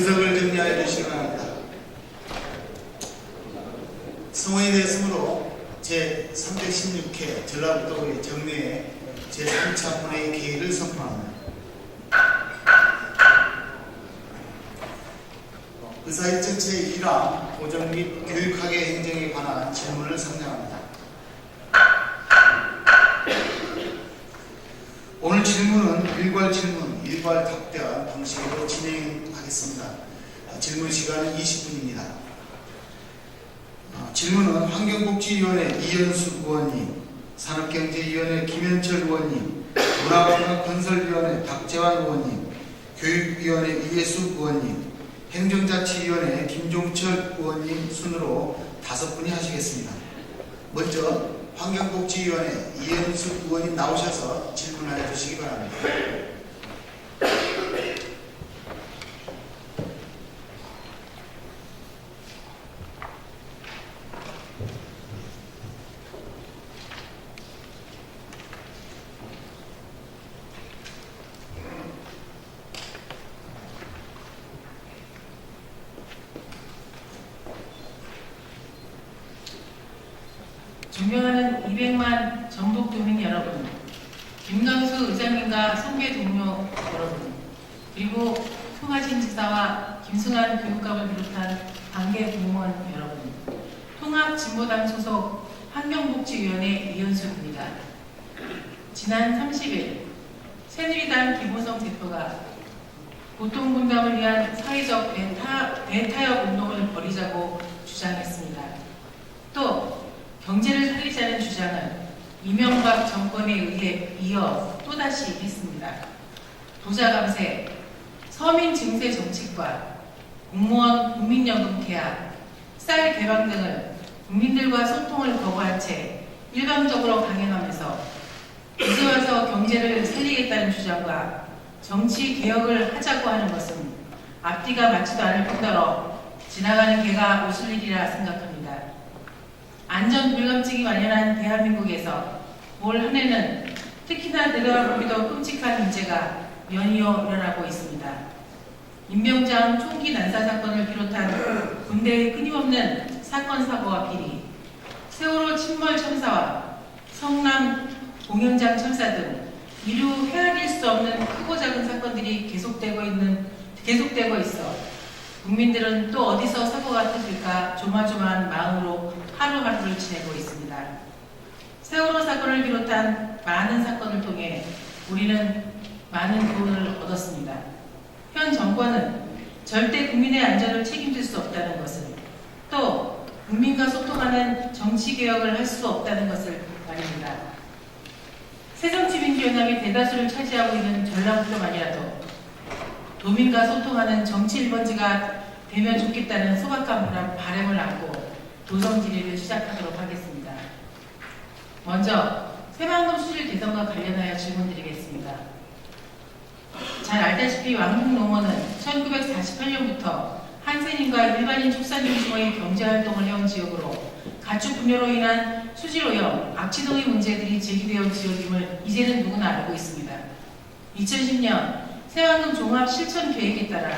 의석을 정리하여 주시기 바랍니다. 성원이 되었으므로 제316회 전라북도의 정례 제3차 본회의 개의를 선포합니다. 의사일정 제1항 보정 및 교육학의 행정에 관한 질문을 상정합니다. 오늘 질문은 일괄 질문, 일괄 답변 방식으로 진행하겠습니다. 질문 시간은 20분입니다. 질문은 환경복지위원회 이현수 의원님, 산업경제위원회 김현철 의원님, 문화관광건설위원회 박재환 의원님, 교육위원회 이해수 의원님, 행정자치위원회 김종철 의원님 순으로 5분이 하시겠습니다. 먼저 환경복지위원회 이현수 의원님 나오셔서 질문하여 주시기 바랍니다. 존경하는 200만 전북도민 여러분, 김강수 의장님과 선배 동료 여러분, 그리고 송하진 지사와 김승환 교육감을 비롯한 관계 공무원 여러분, 통합진보당 소속 환경복지위원회 이현수입니다. 지난 30일 새누리당 김호성 대표가 고통분담을 위한 사회적 대타협 운동을 벌이자고 주장했습니다. 또 경제를 살리자는 주장은 이명박 정권에 의해 이어 또다시 했습니다. 부자 감세, 서민 증세 정책과 공무원 국민연금 개혁, 쌀 개방 등을 국민들과 소통을 거부한 채 일방적으로 강행하면서 이제 와서 경제를 살리겠다는 주장과 정치 개혁을 하자고 하는 것은 앞뒤가 맞지도 않을 뿐더러 지나가는 개가 웃을 일이라 생각합니다. 안전 불감증이 만연한 대한민국에서 올 한 해는 특히나 내려다보기도 끔찍한 문제가 연이어 일어나고 있습니다. 임병장 총기 난사 사건을 비롯한 군대의 끊임없는 사건 사고와 비리, 세월호 침몰 참사와 성남 공연장 참사 등 이루 헤아릴 수 없는 크고 작은 사건들이 계속되고 있어 국민들은 또 어디서 사고가 터질까 조마조마한 마음으로 하루하루를 지내고 있습니다. 세월호 사건을 비롯한 많은 사건을 통해 우리는 많은 교훈을 얻었습니다. 현 정권은 절대 국민의 안전을 책임질 수 없다는 것을, 또 국민과 소통하는 정치개혁을 할 수 없다는 것을 말입니다. 새정치민주연합이 대다수를 차지하고 있는 전라북도만이라도 도민과 소통하는 정치 1번지가 되면 좋겠다는 소박한 바람을 안고 도성 질의를 시작하도록 하겠습니다. 먼저 새만금 수질 개선과 관련하여 질문드리겠습니다. 잘 알다시피 왕북농어는 1948년부터 한센인과 일반인 축산인 중의 경제활동을 해온 지역으로 가축 분열로 인한 수질오염, 악취 등의 문제들이 제기되어 지역임을 이제는 누구나 알고 있습니다. 2010년 새만금 종합 실천 계획에 따라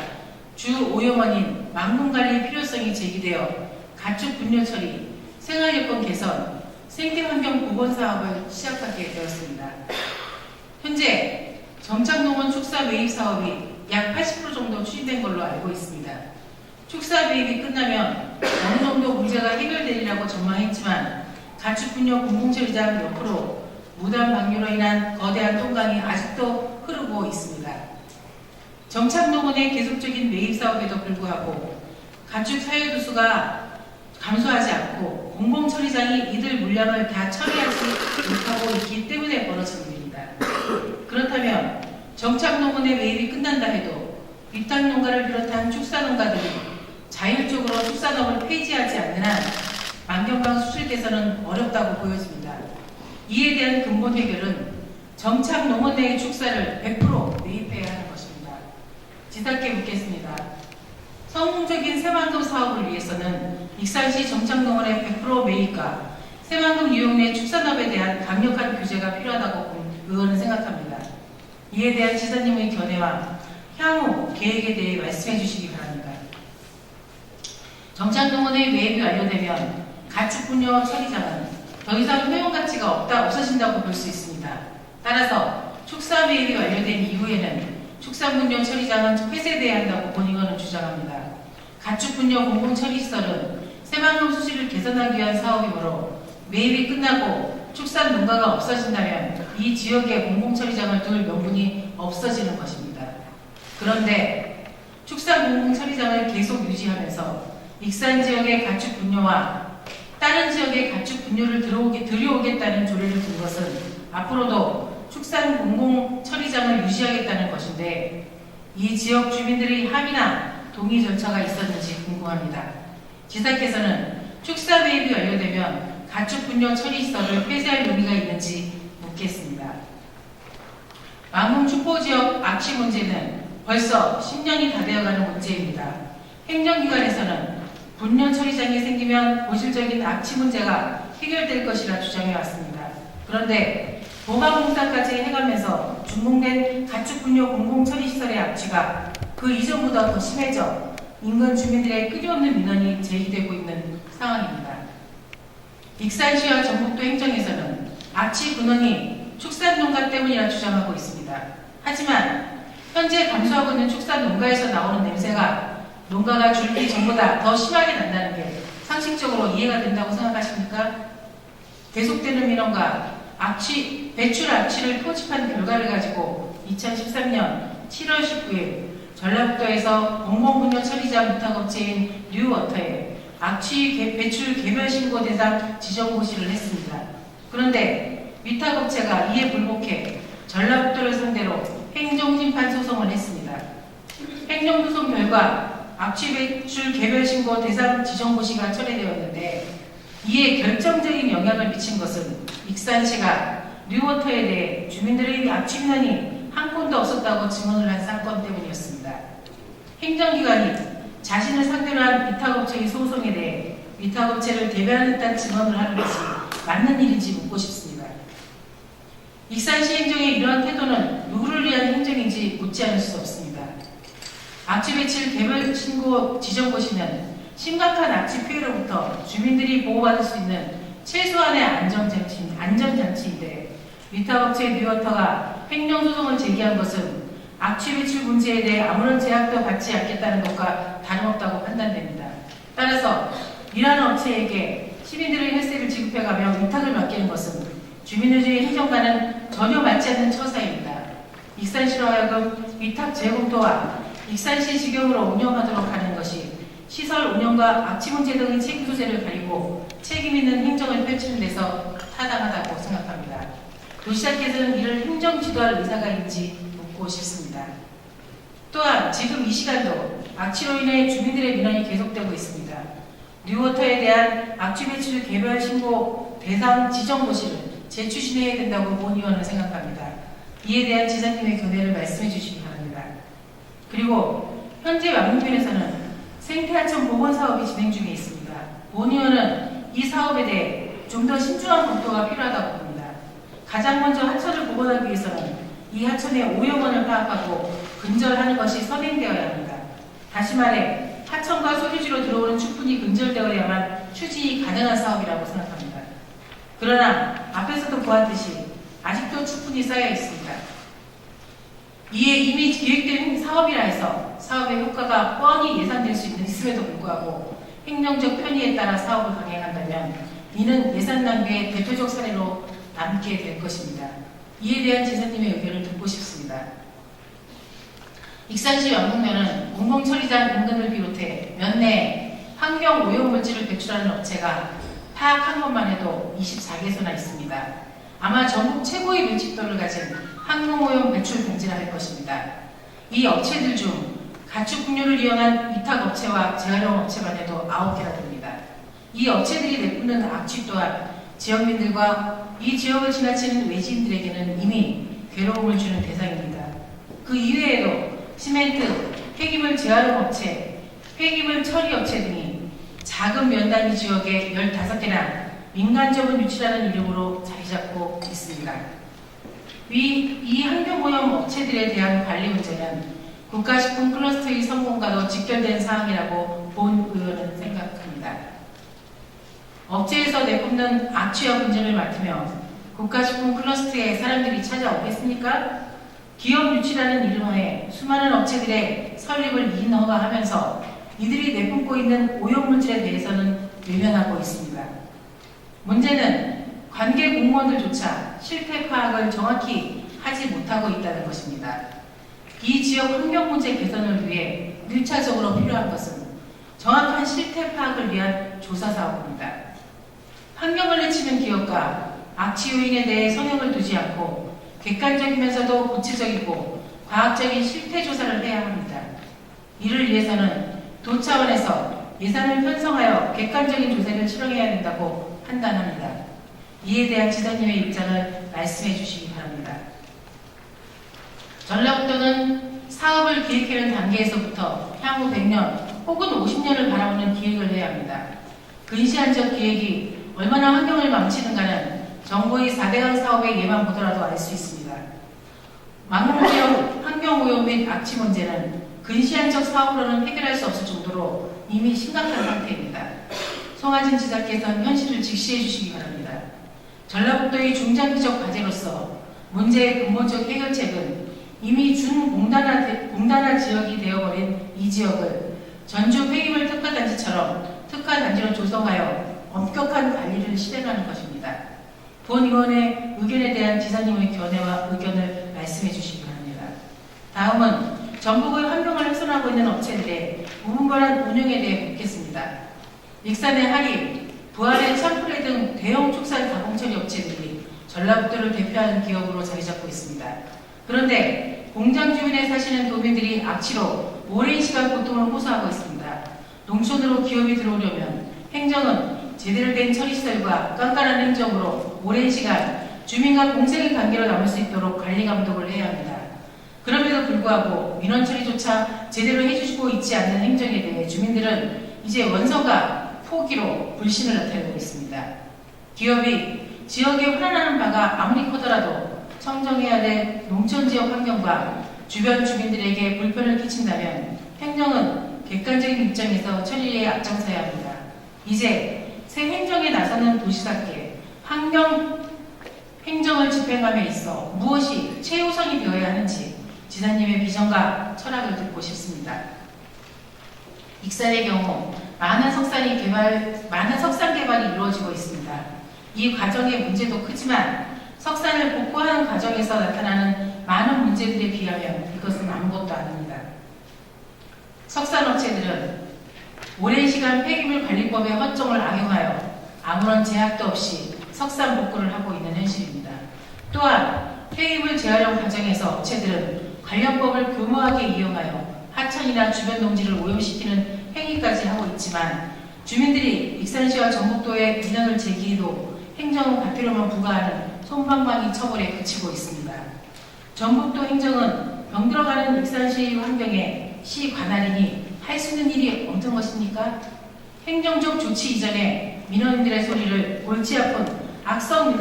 주 오염원인 망금관리의 필요성이 제기되어 가축 분뇨 처리, 생활여건 개선, 생태환경 보건 사업을 시작하게 되었습니다. 현재 정착농원 축사 매입 사업이 약 80% 정도 추진된 걸로 알고 있습니다. 축사 매입이 끝나면 어느 정도 문제가 해결되리라고 전망했지만 가축 분뇨 공공처리장 옆으로 무단 방류로 인한 거대한 똥강이 아직도 흐르고 있습니다. 정착농원의 계속적인 매입 사업에도 불구하고 가축 사유도 수가 감소하지 않고 공공처리장이 이들 물량을 다 처리하지 못하고 있기 때문에 벌어진 일입니다. 그렇다면 정착농원의 매입이 끝난다 해도 위탁농가를 비롯한 축사농가들이 자율적으로 축산업을 폐지하지 않는 한 만경강 수질 개선은 어렵다고 보여집니다. 이에 대한 근본 해결은 정착농원 내의 축사를 100% 매입해야 하는 것입니다. 지사께 묻겠습니다. 성공적인 새만금 사업을 위해서는 익산시 정착농원의 100% 매입과 새만금 유용 내 축산업에 대한 강력한 규제가 필요하다고 의원은 생각합니다. 이에 대한 지사님의 견해와 향후 계획에 대해 말씀해 주시기 바랍니다. 정착농원의 매입이 완료되면 가축분뇨 처리장은 더 이상 효용 가치가 없어진다고 볼 수 있습니다. 따라서 축사 매입이 완료된 이후에는 축산분뇨 처리장은 폐쇄돼야 한다고 본의원은 주장합니다. 가축분뇨 공공처리시설은 새만금 수질을 개선하기 위한 사업이므로 매입이 끝나고 축산 농가가 없어진다면 이 지역에 공공처리장을 둘 명분이 없어지는 것입니다. 그런데 축산 공공처리장을 계속 유지하면서 익산 지역의 가축 분뇨와 다른 지역의 가축 분뇨를 들여오겠다는 조례를 둔 것은 앞으로도 축산 공공처리장을 유지하겠다는 것인데 이 지역 주민들의 합의나 동의 절차가 있었는지 궁금합니다. 지사께서는 축사 매입이 완료되면 가축 분뇨 처리시설을 폐쇄할 의미가 있는지 묻겠습니다. 망궁 축포지역 악취 문제는 벌써 10년이 다 되어가는 문제입니다. 행정기관에서는 분뇨 처리장이 생기면 본질적인 악취 문제가 해결될 것이라 주장해왔습니다. 그런데 보강공사까지 해가면서 준공된 가축 분뇨 공공처리시설의 악취가 그 이전보다 더 심해져 인근 주민들의 끊임없는 민원이 제기되고 있는 상황입니다. 익산시와 전북도 행정에서는 악취 근원이 축산농가 때문이라 주장하고 있습니다. 하지만 현재 감수하고 있는 축산농가에서 나오는 냄새가 농가가 줄기 전보다 더 심하게 난다는 게 상식적으로 이해가 된다고 생각하십니까? 계속되는 민원과 배출 악취를 포집한 결과를 가지고 2013년 7월 19일 전라북도에서 공공분뇨 처리장 위탁업체인 뉴워터에 악취 배출 개별 신고 대상 지정 고시를 했습니다. 그런데 위탁업체가 이에 불복해 전라북도를 상대로 행정심판 소송을 했습니다. 행정소송 결과 악취 배출 개별 신고 대상 지정 고시가 철회되었는데 이에 결정적인 영향을 미친 것은 익산시가 뉴워터에 대해 주민들의 악취 민원이 한 건도 없었다고 증언을 한 사건 때문이었습니다. 행정기관이 자신을 상대로 한 위탁업체의 소송에 대해 위탁업체를 대변하는 듯한 증언을 하는 것이 맞는 일인지 묻고 싶습니다. 익산시 행정의 이러한 태도는 누구를 위한 행정인지 묻지 않을 수 없습니다. 악취 배출 개별 신고 지정 고시는 심각한 악취 피해로부터 주민들이 보호받을 수 있는 최소한의 안전장치인데 위탁업체 뉴워터가 행정소송을 제기한 것은 악취 배출 문제에 대해 아무런 제약도 받지 않겠다는 것과 다름없다고 판단됩니다. 따라서 이러한 업체에게 시민들의 혈세를 지급해가며 위탁을 맡기는 것은 주민의주의 행정과는 전혀 맞지 않는 처사입니다. 익산시로 하여금 위탁 재검토와 익산시 직영으로 운영하도록 하는 것이 시설 운영과 악취 문제 등의 책임 소재를 가리고 책임 있는 행정을 펼치는 데서 타당하다고 생각합니다. 도시장께서는 이를 행정 지도할 의사가 있는지 묻고 싶습니다. 또한 지금 이 시간도 악취로 인해 주민들의 민원이 계속되고 있습니다. 뉴워터에 대한 악취 배출 개별 신고 대상 지정 고시를 재추진해야 된다고 본의원은 생각합니다. 이에 대한 지사님의 견해를 말씀해 주시기 바랍니다. 그리고 현재 왕릉면에서는 생태하천 복원 사업이 진행 중에 있습니다. 본의원은 이 사업에 대해 좀 더 신중한 검토가 필요하다고 봅니다. 가장 먼저 하천을 복원하기 위해서는 이 하천의 오염원을 파악하고 근절하는 것이 선행되어야 합니다. 다시 말해 하천과 소유지로 들어오는 추분이 근절되어야만 추진이 가능한 사업이라고 생각합니다. 그러나 앞에서도 보았듯이 아직도 추분이 쌓여 있습니다. 이에 이미 계획된 사업이라 해서 사업의 효과가 뻔히 예상될 수 있음에도 불구하고 행정적 편의에 따라 사업을 강행한다면 이는 예산 낭비의 대표적 사례로 남게 될 것입니다. 이에 대한 지사님의 의견을 듣고 싶습니다. 익산시 왕릉면은 공공처리장 인근을 비롯해 면내 환경 오염물질을 배출하는 업체가 파악한 것만 해도 24개소나 있습니다. 아마 전국 최고의 밀집도를 가진 환경오염 배출 공지라 할 것입니다. 이 업체들 중 가축 분뇨를 이용한 위탁업체와 재활용업체만 해도 9개나 됩니다. 이 업체들이 내뿜는 악취 또한 지역민들과 이 지역을 지나치는 외지인들에게는 이미 괴로움을 주는 대상입니다. 그 이외에도 시멘트, 폐기물 재활용업체, 폐기물 처리업체 등이 작은 면단위 지역에 15개나 민간적은 유치라는 이름으로 자리잡고 있습니다. 이 환경오염 업체들에 대한 관리 문제는 국가식품 클러스터의 성공과도 직결된 사항이라고 본 의원은 생각합니다. 업체에서 내뿜는 악취와 분진을 맡으며 국가식품 클러스터에 사람들이 찾아오겠습니까? 기업 유치라는 이름하에 수많은 업체들의 설립을 인허가하면서 이들이 내뿜고 있는 오염물질에 대해서는 외면하고 있습니다. 문제는 관계 공무원들조차 실태 파악을 정확히 하지 못하고 있다는 것입니다. 이 지역 환경 문제 개선을 위해 1차적으로 필요한 것은 정확한 실태 파악을 위한 조사 사업입니다. 환경을 해치는 기업과 악취 요인에 대해 성형을 두지 않고 객관적이면서도 구체적이고 과학적인 실태 조사를 해야 합니다. 이를 위해서는 도 차원에서 예산을 편성하여 객관적인 조사를 실행해야 된다고 판단합니다. 이에 대한 지사님의 입장을 말씀해 주시기 바랍니다. 전라북도는 사업을 기획하는 단계에서부터 향후 100년 혹은 50년을 바라보는 기획을 해야 합니다. 근시안적 기획이 얼마나 환경을 망치는가는 정부의 4대강 사업의 예만 보더라도 알 수 있습니다. 망국지역 환경오염 및 악취 문제는 근시안적 사업으로는 해결할 수 없을 정도로 이미 심각한 상태입니다. 송하진 지사께서는 현실을 직시해 주시기 바랍니다. 전라북도의 중장기적 과제로서 문제의 근본적 해결책은 이미 준공단화 지역이 되어버린 이 지역을 전주 폐기물 특화단지처럼 특화단지로 조성하여 엄격한 관리를 실행하는 것입니다. 본 의원의 의견에 대한 지사님의 견해와 의견을 말씀해 주시기 바랍니다. 다음은 전북의 환경을 훼손하고 있는 업체들의 무분별한 운영에 대해 묻겠습니다. 익산의 하림, 부안의 참프레 등 대형 축산 가공처리 업체들이 전라북도를 대표하는 기업으로 자리 잡고 있습니다. 그런데 공장 주변에 사시는 도민들이 악취로 오랜 시간 고통을 호소하고 있습니다. 농촌으로 기업이 들어오려면 행정은 제대로 된 처리시설과 깐깐한 행정으로 오랜 시간 주민과 공생의 관계로 남을 수 있도록 관리 감독을 해야 합니다. 그럼에도 불구하고 민원 처리조차 제대로 해주시고 있지 않는 행정에 대해 주민들은 이제 원성과 포기로 불신을 나타내고 있습니다. 기업이 지역에 환원하는 바가 아무리 커더라도 청정해야 될 농촌지역 환경과 주변 주민들에게 불편을 끼친다면 행정은 객관적인 입장에서 처리에 앞장서야 합니다. 이제 새 행정에 나서는 도시답게 환경 행정을 집행함에 있어 무엇이 최우선이 되어야 하는지 지사님의 비전과 철학을 듣고 싶습니다. 익산의 경우 많은 석산 개발이 이루어지고 있습니다. 이 과정의 문제도 크지만 석산을 복구하는 과정에서 나타나는 많은 문제들에 비하면 이것은 아무것도 아닙니다. 석산업체들은 오랜 시간 폐기물 관리법의 허점을 악용하여 아무런 제약도 없이 석산 복구를 하고 있는 현실입니다. 또한 폐기물 재활용 과정에서 업체들은 관련법을 교모하게 이용하여 하천이나 주변 농지를 오염시키는 행위까지 하고 있지만 주민들이 익산시와 전북도에 민원을 제기해도 행정은 과태료만 부과하는 솜방망이 처벌에 그치고 있습니다. 전북도 행정은 병들어가는 익산시 환경에 시 관할인이 할 수 있는 일이 없는 것입니까? 행정적 조치 이전에 민원인들의 소리를 골치 아픈 악성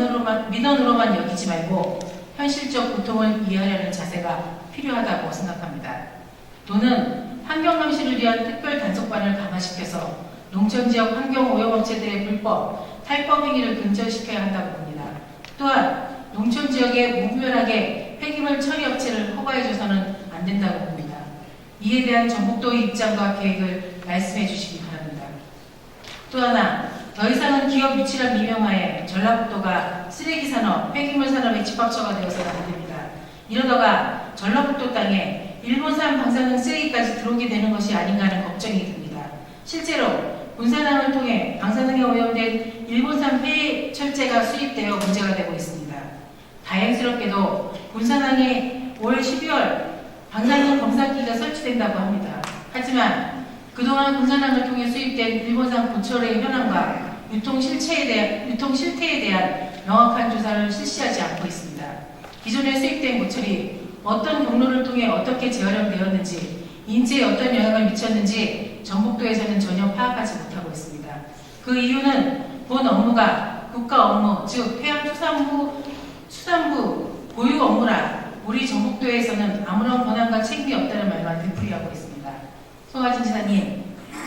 민원으로만 여기지 말고 현실적 고통을 이해하려는 자세가 필요하다고 생각합니다. 도는 환경감시를 위한 특별 단속반을 강화시켜서 농촌지역 환경오염업체들의 불법, 탈법 행위를 근절시켜야 한다고 봅니다. 또한 농촌지역에 무분별하게 폐기물 처리업체를 허가해줘서는 안 된다고 봅니다. 이에 대한 전북도의 입장과 계획을 말씀해 주시기 바랍니다. 또 하나, 더 이상은 기업 유치란 미명하에 전라북도가 쓰레기산업, 폐기물산업의 집합처가 되어서는 안 됩니다. 이러다가 전라북도 땅에 일본산 방사능 쓰레기까지 들어오게 되는 것이 아닌가 하는 걱정이 듭니다. 실제로 군산항을 통해 방사능에 오염된 일본산 폐철제가 수입되어 문제가 되고 있습니다. 다행스럽게도 군산항에 올 12월 방사능 검사기가 설치된다고 합니다. 하지만 그동안 군산항을 통해 수입된 일본산 고철의 현황과 유통 실태에 대한 명확한 조사를 실시하지 않고 있습니다. 기존에 수입된 고철이 어떤 경로를 통해 어떻게 재활용되었는지, 인체에 어떤 영향을 미쳤는지 전북도에서는 전혀 파악하지 못하고 있습니다. 그 이유는 본 업무가 국가 업무, 즉 해양수산부 보유 업무라 우리 전북도에서는 아무런 권한과 책임이 없다는 말만 되풀이하고 있습니다. 송하진 지사님,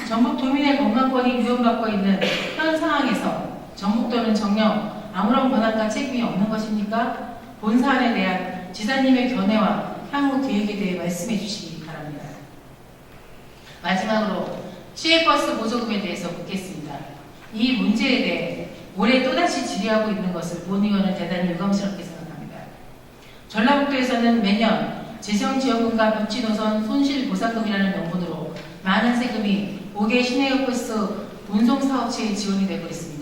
전북 도민의 건강권이 위협받고 있는 현 상황에서 전북도는 정녕 아무런 권한과 책임이 없는 것입니까? 본 사안에 대한 지사님의 견해와 향후 계획에 대해 말씀해 주시기 바랍니다. 마지막으로 시외버스 보조금에 대해서 묻겠습니다. 이 문제에 대해 올해 또다시 질의하고 있는 것을 본 의원은 대단히 유감스럽게 생각합니다. 전라북도에서는 매년 재정지원금과 벽지노선 손실보상금이라는 명분으로 많은 세금이 5개 시내버스 운송사업체에 지원이 되고 있습니다.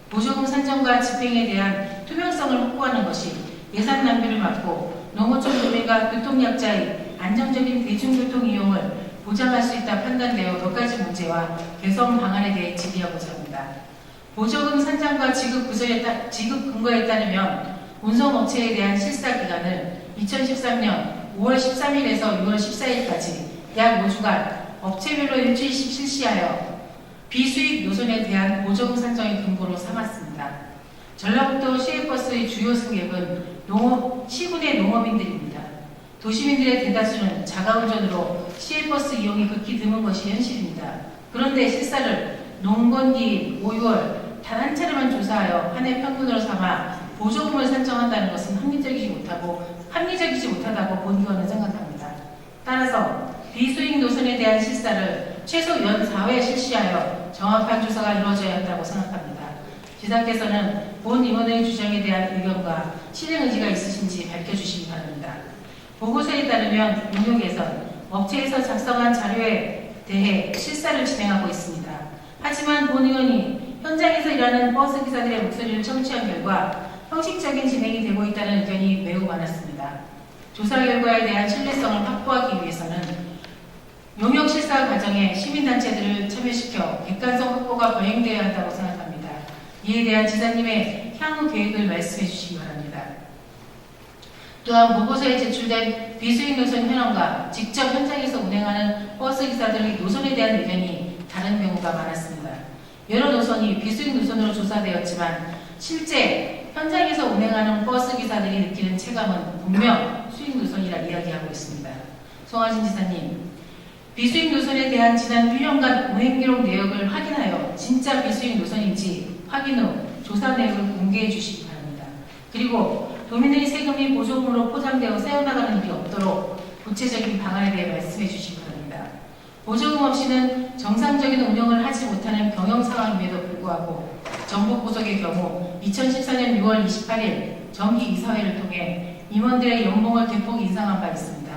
보조금 산정과 집행에 대한 투명성을 확보하는 것이 예산 낭비를 막고 농어촌 도민과 교통약자의 안정적인 대중교통 이용을 보장할 수 있다 판단되어 몇 가지 문제와 개선 방안에 대해 질의하고자 합니다. 보조금 산정과 지급 근거에 따르면 운송업체에 대한 실사 기간을 2013년 5월 13일에서 6월 14일까지 약 5주간 업체별로 일주일씩 실시하여 비수익 노선에 대한 보조금 산정의 근거로 삼았습니다. 전라북도 시외버스의 주요 승객은 시군의 농업인들입니다. 도시민들의 대다수는 자가운전으로 시외버스 이용이 극히 드문 것이 현실입니다. 그런데 실사를 농번기 5, 6월 단 한 차례만 조사하여 한 해 평균으로 삼아 보조금을 산정한다는 것은 합리적이지 못하다고 본 의원은 생각합니다. 따라서 비수익 노선에 대한 실사를 최소 연 4회 실시하여 정확한 조사가 이루어져야 한다고 생각합니다. 지사께서는 본 의원의 주장에 대한 의견과 실행 의지가 있으신지 밝혀주시기 바랍니다. 보고서에 따르면 용역에선 업체에서 작성한 자료에 대해 실사를 진행하고 있습니다. 하지만 본 의원이 현장에서 일하는 버스 기사들의 목소리를 청취한 결과 형식적인 진행이 되고 있다는 의견이 매우 많았습니다. 조사 결과에 대한 신뢰성을 확보하기 위해서는 용역 실사 과정에 시민단체들을 참여시켜 객관성 확보가 병행되어야 한다고 생각합니다. 이에 대한 지사님의 향후 계획을 말씀해 주시기 바랍니다. 또한 보고서에 제출된 비수익 노선 현황과 직접 현장에서 운행하는 버스 기사들의 노선에 대한 의견이 다른 경우가 많았습니다. 여러 노선이 비수익 노선으로 조사되었지만 실제 현장에서 운행하는 버스 기사들이 느끼는 체감은 분명 수익 노선이라 이야기하고 있습니다. 송하진 지사님, 비수익 노선에 대한 지난 1년간 운행 기록 내역을 확인하여 진짜 비수익 노선인지 확인 후 조사 내역을 공개해 주시기 바랍니다. 그리고 도민의 세금이 보조금으로 포장되어 세워나가는 일이 없도록 구체적인 방안에 대해 말씀해 주시기 바랍니다. 보조금 없이는 정상적인 운영을 하지 못하는 경영 상황임에도 불구하고 전북고속의 경우 2014년 6월 28일 정기 이사회를 통해 임원들의 연봉을 대폭 인상한 바 있습니다.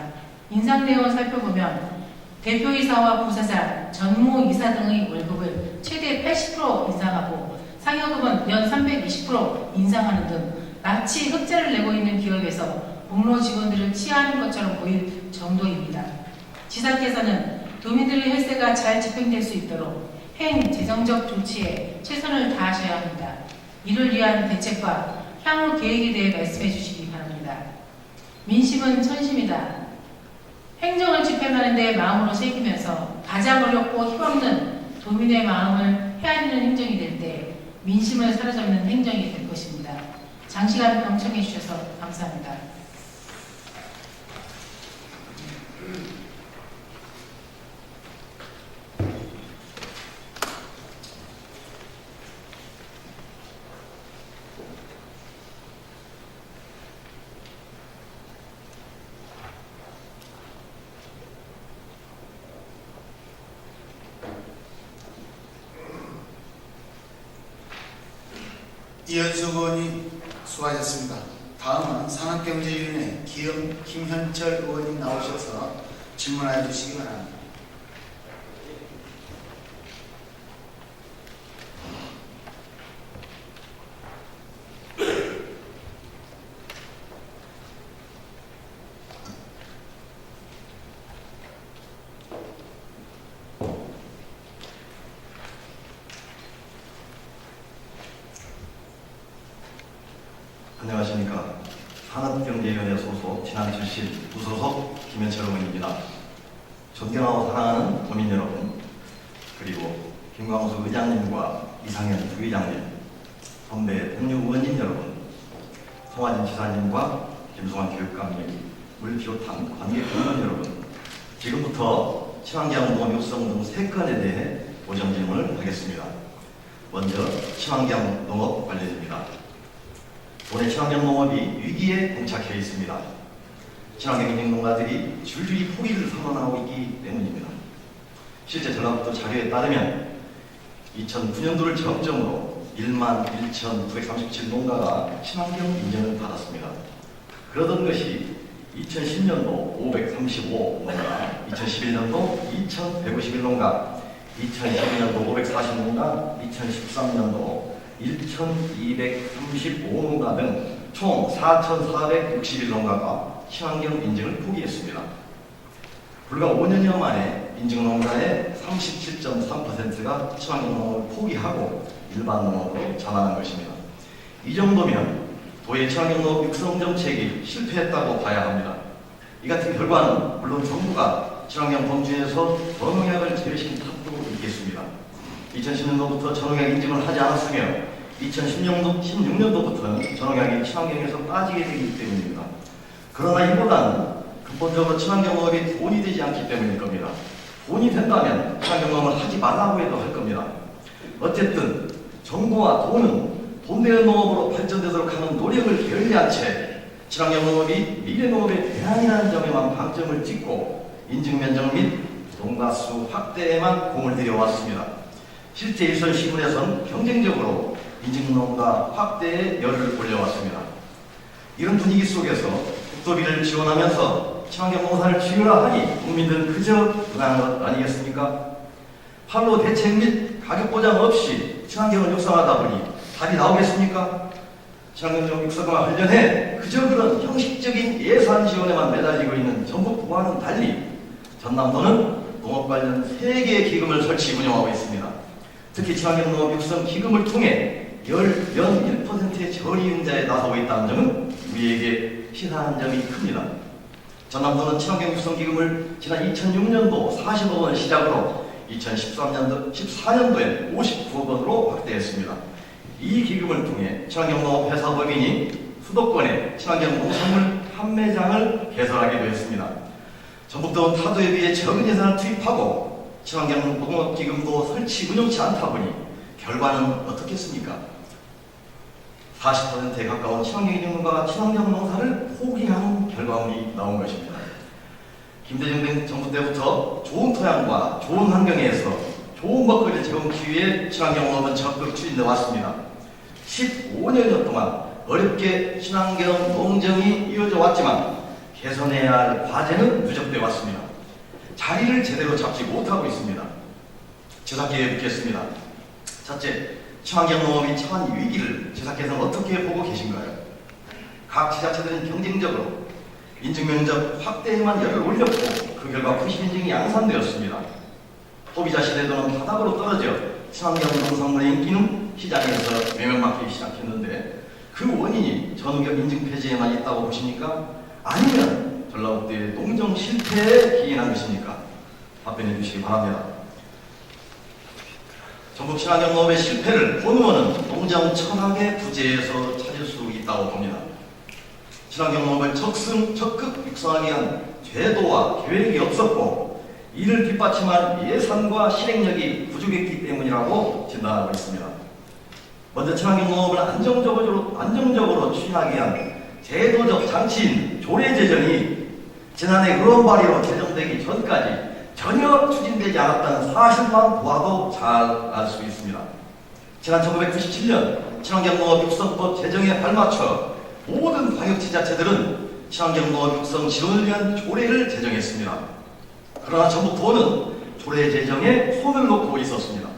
인상 내용을 살펴보면 대표이사와 부사장, 전무이사 등의 월급을 최대 80% 인상하고 상여금은 연 320% 인상하는 등 마치 흑자를 내고 있는 기업에서 공로 직원들을 치하하는 것처럼 보일 정도입니다. 지사께서는 도민들의 혈세가 잘 집행될 수 있도록 행재정적 조치에 최선을 다하셔야 합니다. 이를 위한 대책과 향후 계획에 대해 말씀해 주시기 바랍니다. 민심은 천심이다. 행정을 집행하는 데 마음으로 새기면서 가장 어렵고 힘없는 도민의 마음을 헤아리는 행정이 될 때 민심을 사로잡는 행정이 될 것입니다. 장시간 경청해 주셔서 감사합니다. 이현숙 의원이 수고하셨습니다. 다음은 산업경제위원회 김현철 의원이 나오셔서 질문하여 주시기 바랍니다. 안녕하십니까. 산업경제위원회 소속 진안출신 부소속 김현철 의원입니다. 존경하고 사랑하는 도민 여러분, 그리고 김광수 의장님과 이상현 부의장님, 선배 동료 의원님 여러분, 송하진 지사님과 김송환 교육감님을 비롯한 관객 동문 여러분, 지금부터 친환경운동 육성 등 3건에 대해 고정 질문을 하겠습니다. 먼저 친환경 농업 관련입니다. 올해 친환경 농업이 위기에 봉착해 있습니다. 친환경 인증 농가들이 줄줄이 포기를 선언하고 있기 때문입니다. 실제 전라북도 자료에 따르면 2009년도를 정점으로 11,937 농가가 친환경 인증을 받았습니다. 그러던 것이 2010년도 535 농가, 2011년도 2,151 농가, 2012년도 540 농가, 2013년도 1,235 농가 등 총 4,461 농가가 친환경 인증을 포기했습니다. 불과 5년여 만에 인증 농가의 37.3%가 친환경 농업을 포기하고 일반 농업으로 전환한 것입니다. 이 정도면 도의 친환경 농업 육성 정책이 실패했다고 봐야 합니다. 이 같은 결과는 물론 정부가 친환경 범주에서 전농약을 제외시킨 탓도 있겠습니다. 2010년도부터 전농약 인증을 하지 않았으며 2016년도부터는 전농약이 친환경에서 빠지게 되기 때문입니다. 그러나 이보다는 근본적으로 친환경 농업이 돈이 되지 않기 때문일 겁니다. 돈이 된다면 친환경 농업을 하지 말라고 해도 할 겁니다. 어쨌든 정부와 돈은 돈 되는 농업으로 발전되도록 하는 노력을 게을리한 채 친환경 농업이 미래 농업의 대안이라는 점에만 방점을 찍고 인증 면적 및 농가 수 확대에만 공을 들여왔습니다. 실제 일선 시군에선 경쟁적으로 인증 농가 확대에 열을 올려왔습니다. 이런 분위기 속에서 국토비를 지원하면서 친환경 농사를 지으라하니 국민들은 그저 응하는 것 아니겠습니까? 판로 대책 및 가격 보장 없이 친환경을 육성하다 보니 답이 나오겠습니까? 친환경 육성과 관련해 그저 그런 형식적인 예산 지원에만 매달리고 있는 전북도와는 달리 전남도는 농업 관련 3개의 기금을 설치 운영하고 있습니다. 특히 친환경 농업 육성 기금을 통해 연 1%의 저리융자에 나서고 있다는 점은 우리에게 시사하는 점이 큽니다. 전남도는 친환경 육성 기금을 지난 2006년도 40억 원 시작으로 2014년도에 59억 원으로 확대했습니다. 이 기금을 통해 친환경 농업 회사 법인이 수도권에 친환경 농산물 판매장을 개설하기도 했습니다. 전북도는 타도에 비해 적은 예산을 투입하고 친환경 농업기금도 설치 운영치 않다 보니 결과는 어떻겠습니까? 40%에 가까운 친환경 인증농가가 친환경 농사를 포기하는 결과물이 나온 것입니다. 김대중 정부 때부터 좋은 토양과 좋은 환경에서 좋은 먹거리를 제공하기 위해 친환경 농업은 적극 추진해 왔습니다. 15년여 동안 어렵게 친환경 농정이 이어져 왔지만 개선해야 할 과제는 누적되어 왔습니다. 자리를 제대로 잡지 못하고 있습니다. 제작계에 묻겠습니다. 첫째, 친환경 농업이 처한 위기를 제작계에서는 어떻게 보고 계신가요? 각 지자체들은 경쟁적으로 인증 면적 확대에만 열을 올렸고 그 결과 부실 인증이 양산되었습니다. 소비자 시대도는 바닥으로 떨어져 친환경 농산물의 인기는 시장에서 외면받기 시작했는데 그 원인이 전후경 인증 폐지에만 있다고 보십니까? 아니면 전라북도의 농정 실패에 기인한 것입니까? 답변해 주시기 바랍니다. 전북 친환경 농업의 실패를 본의원은 농정 철학의 부재에서 찾을 수 있다고 봅니다. 친환경 농업을 적극 육성하기 위한 제도와 계획이 없었고 이를 뒷받침할 예산과 실행력이 부족했기 때문이라고 진단하고 있습니다. 먼저 친환경 농업을 안정적으로 추진하기 위한 제도적 장치인 조례제정이 지난해 의원 발의로 제정되기 전까지 전혀 추진되지 않았다는 사실만 보아도 잘 알 수 있습니다. 지난 1997년 친환경 농업 육성법 제정에 발맞춰 모든 광역지자체들은 친환경 농업 육성 지원을 위한 조례를 제정했습니다. 그러나 전북도는 조례 제정에 손을 놓고 있었습니다.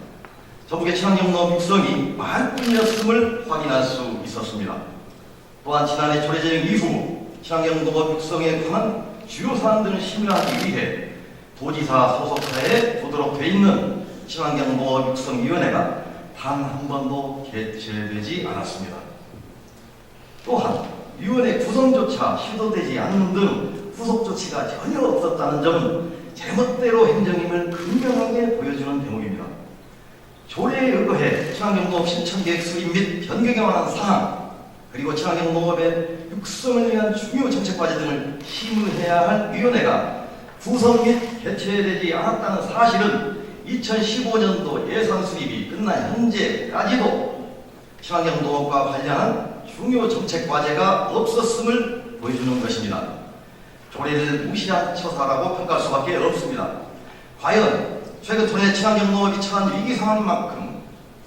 전북의 친환경 농업 육성이 말뿐이었음을 확인할 수 있었습니다. 또한 지난해 조례 제정 이후 친환경 농업 육성에 관한 주요 사항들을 심의하기 위해 도지사 소속하에 두도록 돼 있는 친환경 농업 육성위원회가 단 한 번도 개최되지 않았습니다. 또한 위원회 구성조차 시도되지 않는 등 후속 조치가 전혀 없었다는 점은 제멋대로 행정임을 분명하게 보여주는 대목입니다. 조례에 의거해 친환경 농업 실천계획 수립 및 변경에 관한 사항 그리고 친환경 농업의 육성을 위한 중요 정책 과제 등을 심의해야 할 위원회가 구성 및 개최되지 않았다는 사실은 2015년도 예산 수립이 끝난 현재까지도 친환경 농업과 관련한 중요 정책 과제가 없었음을 보여주는 것입니다. 조례를 무시한 처사라고 평가할 수밖에 없습니다. 과연 최근 도내 친환경 농업이 처한 위기 상황인 만큼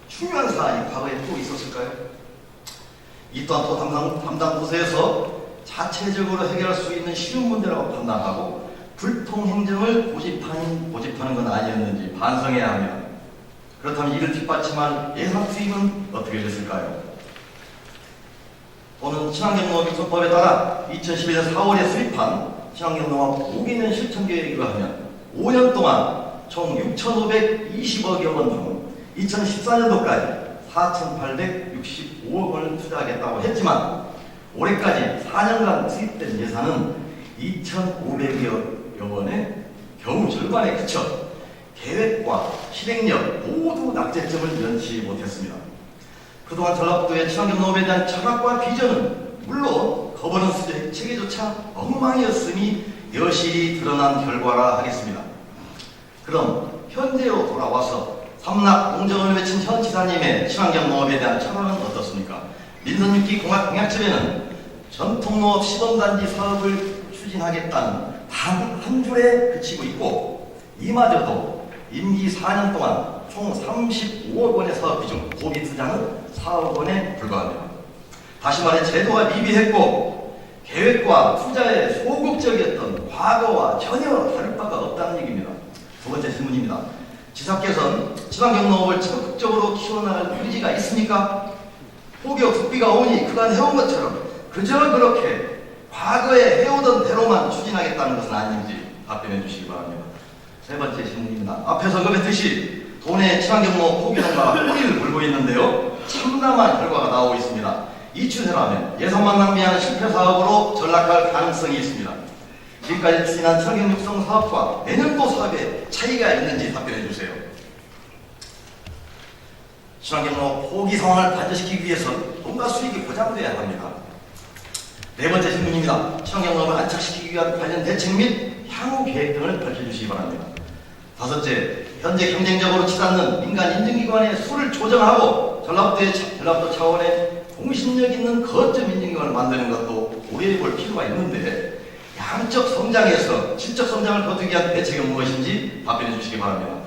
중요한 사안이 과거에 또 있었을까요? 이 또한 또 담당 부서에서 자체적으로 해결할 수 있는 쉬운 문제라고 판단하고 불통 행정을 고집하는 건 아니었는지 반성해야 합니다. 그렇다면 이를 뒷받침할 예산 수입은 어떻게 됐을까요? 또는 친환경농업육성법에 따라 2011년 4월에 수립한 친환경농업 5개년 실천계획에 의하면 5년 동안 총 6,520억여 원 중 2014년도까지 4,865억 원을 투자하겠다고 했지만 올해까지 4년간 투입된 예산은 2,500여 원에 겨우 절반에 그쳐 계획과 실행력 모두 낙제점을 면치 못했습니다. 그동안 전라북도의 친환경 농업에 대한 철학과 비전은 물론 거버넌스 체계조차 엉망이었음이 여실히 드러난 결과라 하겠습니다. 그럼 현재로 돌아와서 삼락 공정을 외친 현 지사님의 친환경 농업에 대한 철학은 어떻습니까? 민선 6기 공약집에는 전통농업 시범단지 사업을 추진하겠다는 단 한 줄에 그치고 있고 이마저도 임기 4년 동안 총 35억 원의 사업비 중 고비 투자는 4억 원에 불과합니다. 다시 말해 제도가 미비했고 계획과 투자에 소극적이었던 과거와 전혀 다를 바가 없다는 얘기입니다. 두 번째 질문입니다. 지사께서는 친환경 농업을 적극적으로 키워나갈 의지가 있습니까? 혹여 국비가 오니 그간 해온 것처럼 그저 그렇게 과거에 해오던 대로만 추진하겠다는 것은 아닌지 답변해 주시기 바랍니다. 세 번째 질문입니다. 앞에서 언급했듯이 도내 친환경 농업 포기농가가 꼬리를 물고 있는데요. 참담한 결과가 나오고 있습니다. 이 추세라면 예산만 낭비하는 실패 사업으로 전락할 가능성이 있습니다. 지금까지 추진한 친환경 육성 사업과 내년도 사업에 차이가 있는지 답변해 주세요. 친환경 농업 포기 상황을 반전시키기 위해서 농가 수익이 보장돼야 합니다. 네 번째 질문입니다. 친환경 농업을 안착시키기 위한 관련 대책 및 향후 계획 등을 밝혀주시기 바랍니다. 다섯째, 현재 경쟁적으로 치닫는 민간 인증기관의 수를 조정하고 전라북도 차원의 공신력 있는 거점 인증기관을 만드는 것도 고려해 볼 필요가 있는데 양적 성장에서 질적 성장을 거두기 위한 대책은 무엇인지 답변해 주시기 바랍니다.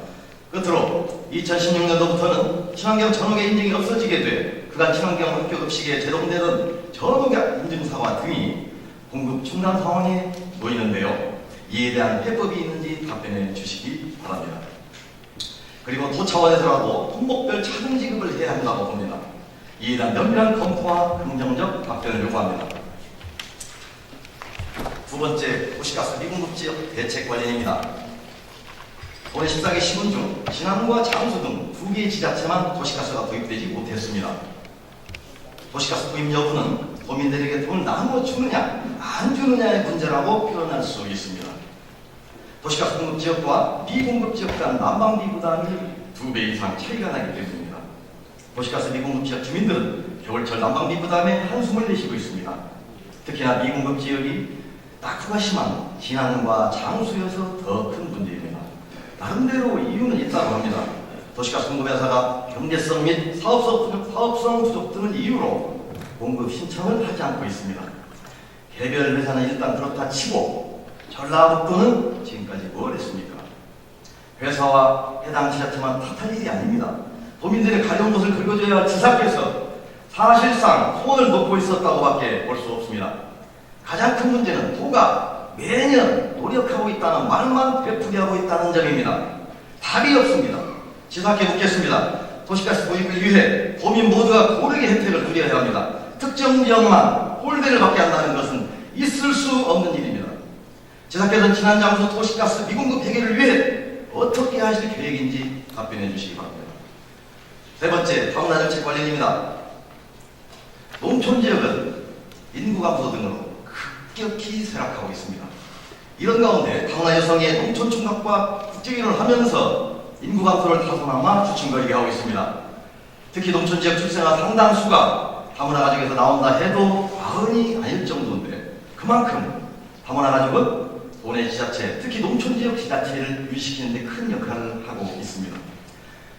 끝으로 2016년도부터는 친환경 전업의 인증이 없어지게 돼 그간 친환경 학교 급식에 제공되던 전업의 인증사와 등이 공급 중단 상황에 놓이는데요. 이에 대한 해법이 있는지 답변해 주시기 바랍니다. 그리고 도 차원에서라도 품목별 차등 지급을 해야 한다고 봅니다. 이에 대한 면밀한 검토와 긍정적 답변을 요구합니다. 두 번째, 도시가스 미공급 지역 대책 관련입니다. 올해 14개 시군 중 진안과 장수 등 2개의 지자체만 도시가스가 도입되지 못했습니다. 도시가스 도입 여부는 도민들에게 돈을 나눠 주느냐 안 주느냐의 문제라고 표현할 수 있습니다. 도시가스 공급 지역과 미공급 지역 간 난방비 부담이 2배 이상 차이가 나기 때문입니다. 도시가스 미공급 지역 주민들은 겨울철 난방비 부담에 한숨을 내쉬고 있습니다. 특히나 미공급 지역이 낙후가 심한 진안과 장수여서 더 큰 문제입니다. 나름대로 이유는 있다고 합니다. 도시가스 공급회사가 경제성 및 사업성 부족 등을 이유로 공급 신청을 하지 않고 있습니다. 개별 회사는 일단 그렇다 치고 전라북도는 지금까지 뭘 했습니까? 회사와 해당 지자체만 탓할 일이 아닙니다. 도민들의 가려운 곳을 긁어줘야 할 지사께서 사실상 손을 놓고 있었다고밖에 볼 수 없습니다. 가장 큰 문제는 도가 매년 노력하고 있다는 말만 베풀이 하고 있다는 점입니다. 답이 없습니다. 지사께 묻겠습니다. 도시가스 도입을 위해 도민 모두가 고르게 혜택을 누려야 합니다. 특정 지역만 홀대를 받게 한다는 것은 있을 수 없는 일입니다. 지사께서는 지난 장소 도시가스 미공급 해결을 위해 어떻게 하실 계획인지 답변해 주시기 바랍니다. 세 번째, 다문화 정책 관련입니다. 농촌 지역은 인구 감소 등으로 급격히 쇠락하고 있습니다. 이런 가운데 다문화 여성의 농촌 총각과 국제결혼을 하면서 인구 감소를 다소나마 주춤거리게 하고 있습니다. 특히 농촌 지역 출생아 상당수가 다문화 가족에서 나온다 해도 과언이 아닐 정도인데 그만큼 다문화 가족은 도내 지자체, 특히 농촌 지역 지자체를 유지시키는 데 큰 역할을 하고 있습니다.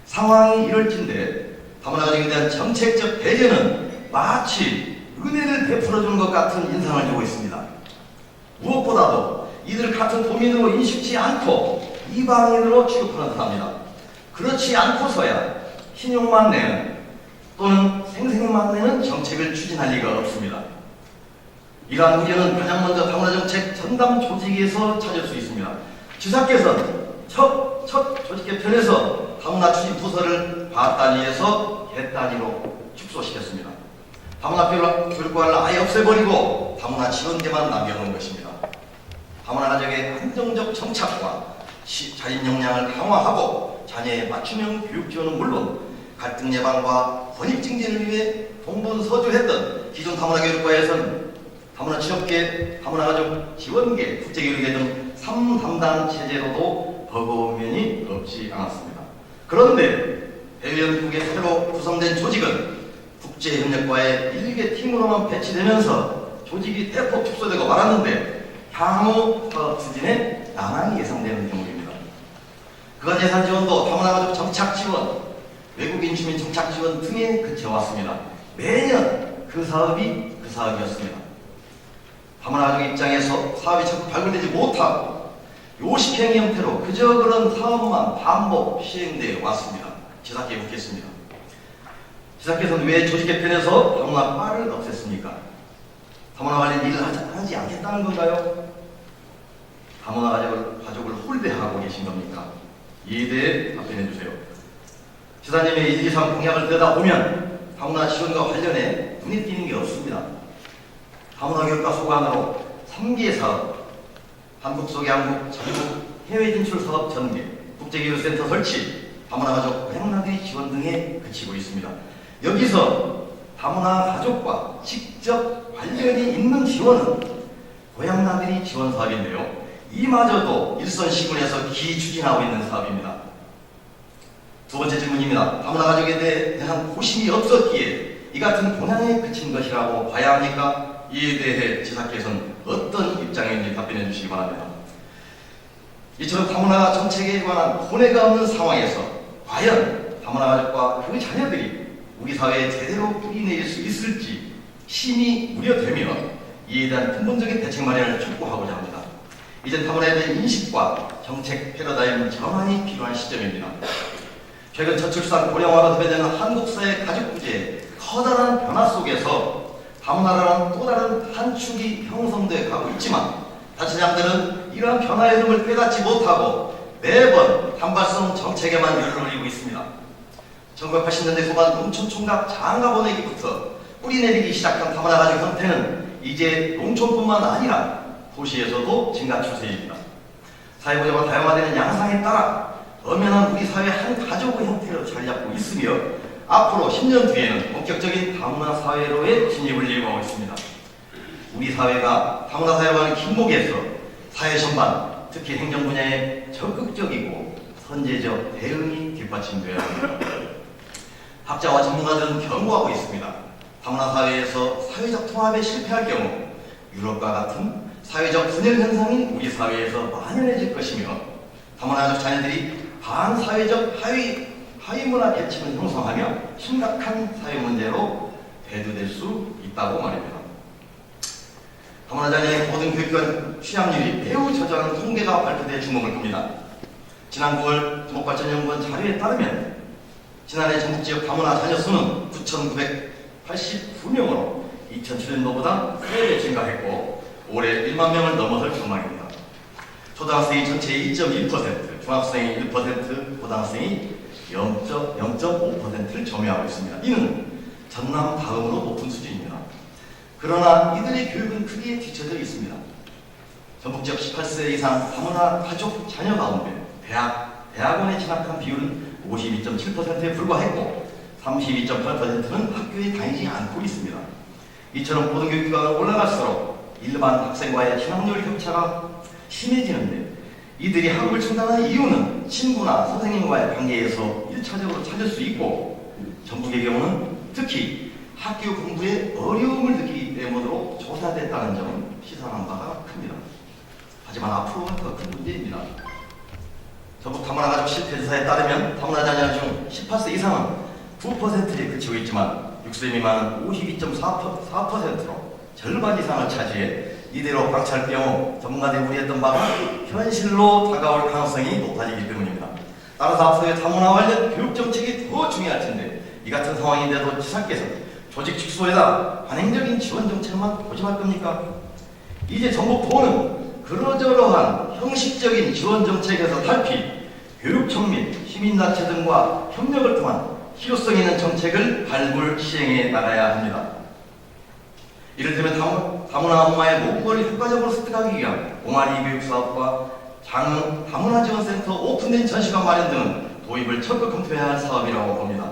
상황이 이럴진데 다문화 가정에 대한 정책적 배려는 마치 은혜를 베풀어주는 것 같은 인상을 주고 있습니다. 무엇보다도 이들 같은 도민으로 인식지 않고 이방인으로 취급하는 듯합니다. 그렇지 않고서야 신용만 내는 또는 생색만 내는 정책을 추진할 리가 없습니다. 이러한 우려는 가장 먼저 다문화 정책 전담 조직에서 찾을 수 있습니다. 지사께서는 첫 조직 개편에서 다문화 추진 부서를 과단위에서 개단위로 축소시켰습니다. 다문화 교육관을 아예 없애버리고 다문화 지원대만 남겨놓은 것입니다. 다문화 가정의 안정적 정착과 자립 역량을 강화하고 자녀의 맞춤형 교육 지원은 물론 갈등 예방과 권익 증진을 위해 동분서주했던 기존 다문화 교육과에서는 다문화 취업계, 다문화 가족 지원계, 국제교육계 등 3담당 체제로도 버거운 면이 없지 않았습니다. 그런데 대의연국의 새로 구성된 조직은 국제협력과의 일개 팀으로만 배치되면서 조직이 대폭 축소되고 말았는데 향후 사업 추진에 난항이 예상되는 경우입니다. 그간 예산 지원도 다문화 가족 정착 지원, 외국인 주민 정착 지원 등에 그쳐왔습니다. 매년 그 사업이었습니다. 다문화 가족 입장에서 사업이 자꾸 발굴되지 못하고 요식행위 형태로 그저 그런 사업만 반복 시행되어 왔습니다. 지사께 묻겠습니다. 지사께서는 왜 조직 개편에서 다문화 과를 없앴습니까? 다문화 관련 일을 하지 않겠다는 건가요? 다문화 가족을 홀대하고 계신 겁니까? 이에 대해 답변해 주세요. 지사님의 123 공약을 들여다보면 다문화 지원과 관련해 눈에 띄는 게 없습니다. 다문화 교육과 소관으로 3개 사업, 한국 속의 한국, 전국 해외 진출 사업 전개, 국제교육센터 설치, 다문화 가족 고향나들이 지원 등에 그치고 있습니다. 여기서 다문화 가족과 직접 관련이 있는 지원은 고향나들이 지원 사업인데요. 이마저도 일선 시군에서 기추진하고 있는 사업입니다. 두 번째 질문입니다. 다문화 가족에 대한 호심이 없었기에 이 같은 공약에 그친 것이라고 봐야 합니까? 이에 대해 지사께서는 어떤 입장인지 답변해 주시기 바랍니다. 이처럼 다문화 정책에 관한 혼외가 없는 상황에서 과연 다문화 가족과 그 자녀들이 우리 사회에 제대로 뿌리내릴 수 있을지 심히 우려되며 이에 대한 근본적인 대책 마련을 촉구하고자 합니다. 이젠 다문화에 대한 인식과 정책 패러다임 전환이 필요한 시점입니다. 최근 저출산 고령화로 도배되는 한국 사회 가족 구제의 커다란 변화 속에서 다문화라는 또 다른 한 축이 형성돼 가고 있지만 자치장들은 이러한 변화의 흐름을 깨닫지 못하고 매번 단발성 정책에만 열을 올리고 있습니다. 1980년대 후반 농촌총각 장가 보내기부터 뿌리내리기 시작한 다문화 가족 형태는 이제 농촌뿐만 아니라 도시에서도 증가 추세입니다. 사회구조가 다양화되는 양상에 따라 엄연한 우리 사회 한 가족의 형태로 자리 잡고 있으며 앞으로 10년 뒤에는 본격적인 다문화 사회로의 진입을 예고하고 있습니다. 우리 사회가 다문화 사회로 가는 길목에서 사회 전반, 특히 행정 분야에 적극적이고 선제적 대응이 뒷받침되어야 합니다. 학자와 전문가들은 경고하고 있습니다. 다문화 사회에서 사회적 통합에 실패할 경우 유럽과 같은 사회적 분열 현상이 우리 사회에서 만연해질 것이며 다문화 가족 자녀들이 반사회적 하위 문화 계층을 형성하며 심각한 사회 문제로 대두될 수 있다고 말입니다. 다문화 자녀의 고등교육관 취업률이 매우 저조한 통계가 발표돼 주목을 끕니다. 지난 9월 토목발전연구원 자료에 따르면 지난해 전국지역 다문화 자녀 수는 9,989명으로 2007년도보다 3배 증가했고 올해 1만 명을 넘어설 전망입니다. 초등학생이 전체의 2.1%, 중학생이 1%, 고등학생이 0.5%를 점유하고 있습니다. 이는 전남 다음으로 높은 수준입니다. 그러나 이들의 교육은 크게 뒤처져 있습니다. 전북지역 18세 이상 다문화 가족 자녀 가운데 대학원에 진학한 비율은 52.7%에 불과했고 32.8%는 학교에 다니지 않고 있습니다. 이처럼 고등교육기관을 올라갈수록 일반 학생과의 진학률 격차가 심해지는데 이들이 학업을 중단한 이유는 친구나 선생님과의 관계에서 1차적으로 찾을 수 있고 전북의 경우는 특히 학교 공부에 어려움을 느끼기 때문으로 조사됐다는 점은 시사한 바가 큽니다. 하지만 앞으로는 더 큰 문제입니다. 전국 다문화가족 실태조사에 따르면 다문화 자녀 중 18세 이상은 9%에 그치고 있지만 6세 미만은 52.4%로 절반 이상을 차지해 이대로 관찰 경우 전문가들이 우려했던 바가 현실로 다가올 가능성이 높아지기 때문입니다. 따라서 앞으로의 다문화 관련 교육 정책이 더 중요할 텐데 이 같은 상황인데도 지사께서 조직 축소에다 관행적인 지원 정책만 고집할 겁니까? 이제 전국도는 그러저러한 형식적인 지원 정책에서 달피 교육청 및 시민단체 등과 협력을 통한 실효성 있는 정책을 발굴 시행해 나가야 합니다. 이를테면 다문화 엄마의 모국어를 효과적으로 습득하기 위한 동아리 교육 사업과 장흥 다문화지원센터 오픈된 전시관 마련 등은 도입을 적극 검토해야 할 사업이라고 봅니다.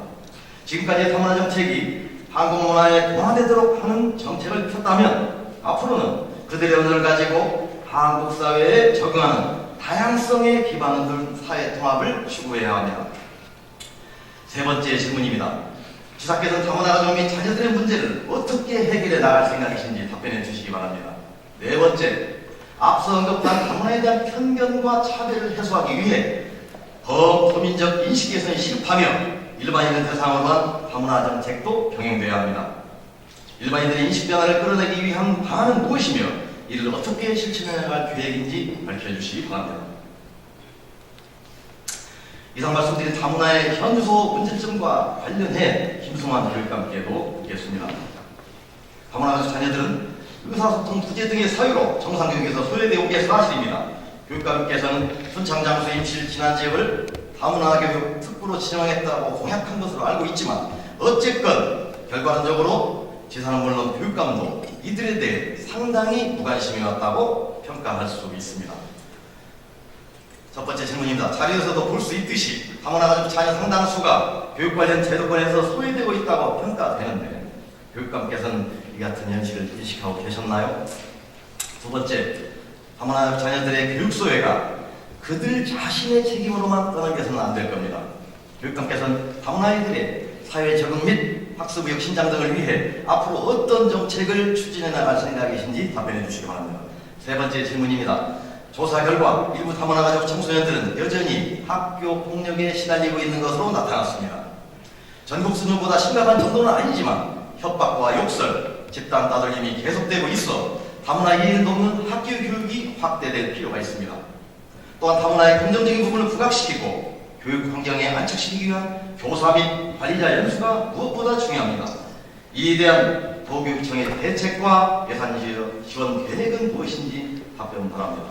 지금까지의 다문화 정책이 한국 문화에 동화되도록 하는 정책을 폈다면 앞으로는 그들의 언어를 가지고 한국 사회에 적응하는 다양성에 기반을 둔 사회 통합을 추구해야 합니다. 세 번째 질문입니다. 지사께서는 다문화 가족 및 자녀들의 문제를 어떻게 해결해 나갈 생각이신지 답변해 주시기 바랍니다. 네 번째, 앞서 언급한 다문화에 대한 편견과 차별을 해소하기 위해 범도민적 인식 개선이 시급하며 일반인을 대상으로 한 다문화 정책도 병행되어야 합니다. 일반인들의 인식 변화를 끌어내기 위한 방안은 무엇이며 이를 어떻게 실천해 나갈 계획인지 밝혀주시기 바랍니다. 이상 말씀드린 다문화의 현소 문제점과 관련해 김승환 교육감께도 묻겠습니다. 다문화 가족 자녀들은 의사소통 부재 등의 사유로 정상교육에서 소외되어 온 게 사실입니다. 교육감께서는 순창장수 임실 진안지역을 다문화교육 특구로 지정했다고 공약한 것으로 알고 있지만 어쨌건 결과론적으로 지사는 물론 교육감도 이들에 대해 상당히 무관심이 왔다고 평가할 수 있습니다. 첫 번째 질문입니다. 자료에서도 볼 수 있듯이 다문화 가족 자녀 상당수가 교육 관련 제도권에서 소외되고 있다고 평가되는데 교육감께서는 이 같은 현실을 인식하고 계셨나요? 두 번째, 다문화 자녀들의 교육 소외가 그들 자신의 책임으로만 떠넘겨서는 안 될 겁니다. 교육감께서는 다문화 아이들의 사회 적응 및 학습의욕 신장 등을 위해 앞으로 어떤 정책을 추진해 나갈 생각이신지 답변해 주시기 바랍니다. 세 번째 질문입니다. 조사 결과 일부 다문화 가족 청소년들은 여전히 학교 폭력에 시달리고 있는 것으로 나타났습니다. 전국 수준보다 심각한 정도는 아니지만 협박과 욕설, 집단 따돌림이 계속되고 있어 다문화 이해를 돕는 학교 교육이 확대될 필요가 있습니다. 또한 다문화의 긍정적인 부분을 부각시키고 교육 환경에 안착시키기 위한 교사 및 관리자 연수가 무엇보다 중요합니다. 이에 대한 도교육청의 대책과 예산 지원 계획은 무엇인지 답변 바랍니다.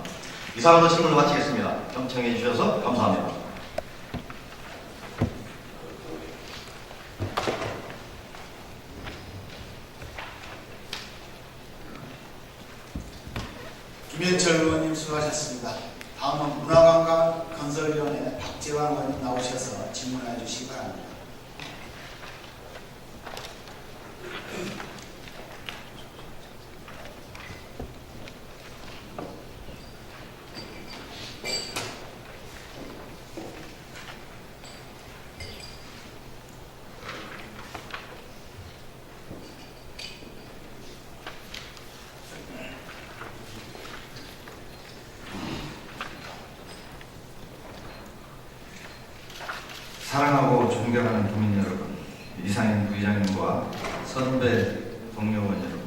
이상으로 질문을 마치겠습니다. 경청해 주셔서 감사합니다. 김현철 의원님 수고하셨습니다. 다음은 문화관광건설위원회 박재환 의원님 나오셔서 질문해 주시기 바랍니다. 사랑하고 존경하는 국민 여러분, 이상현 부의장님과 선배 동료원 여러분,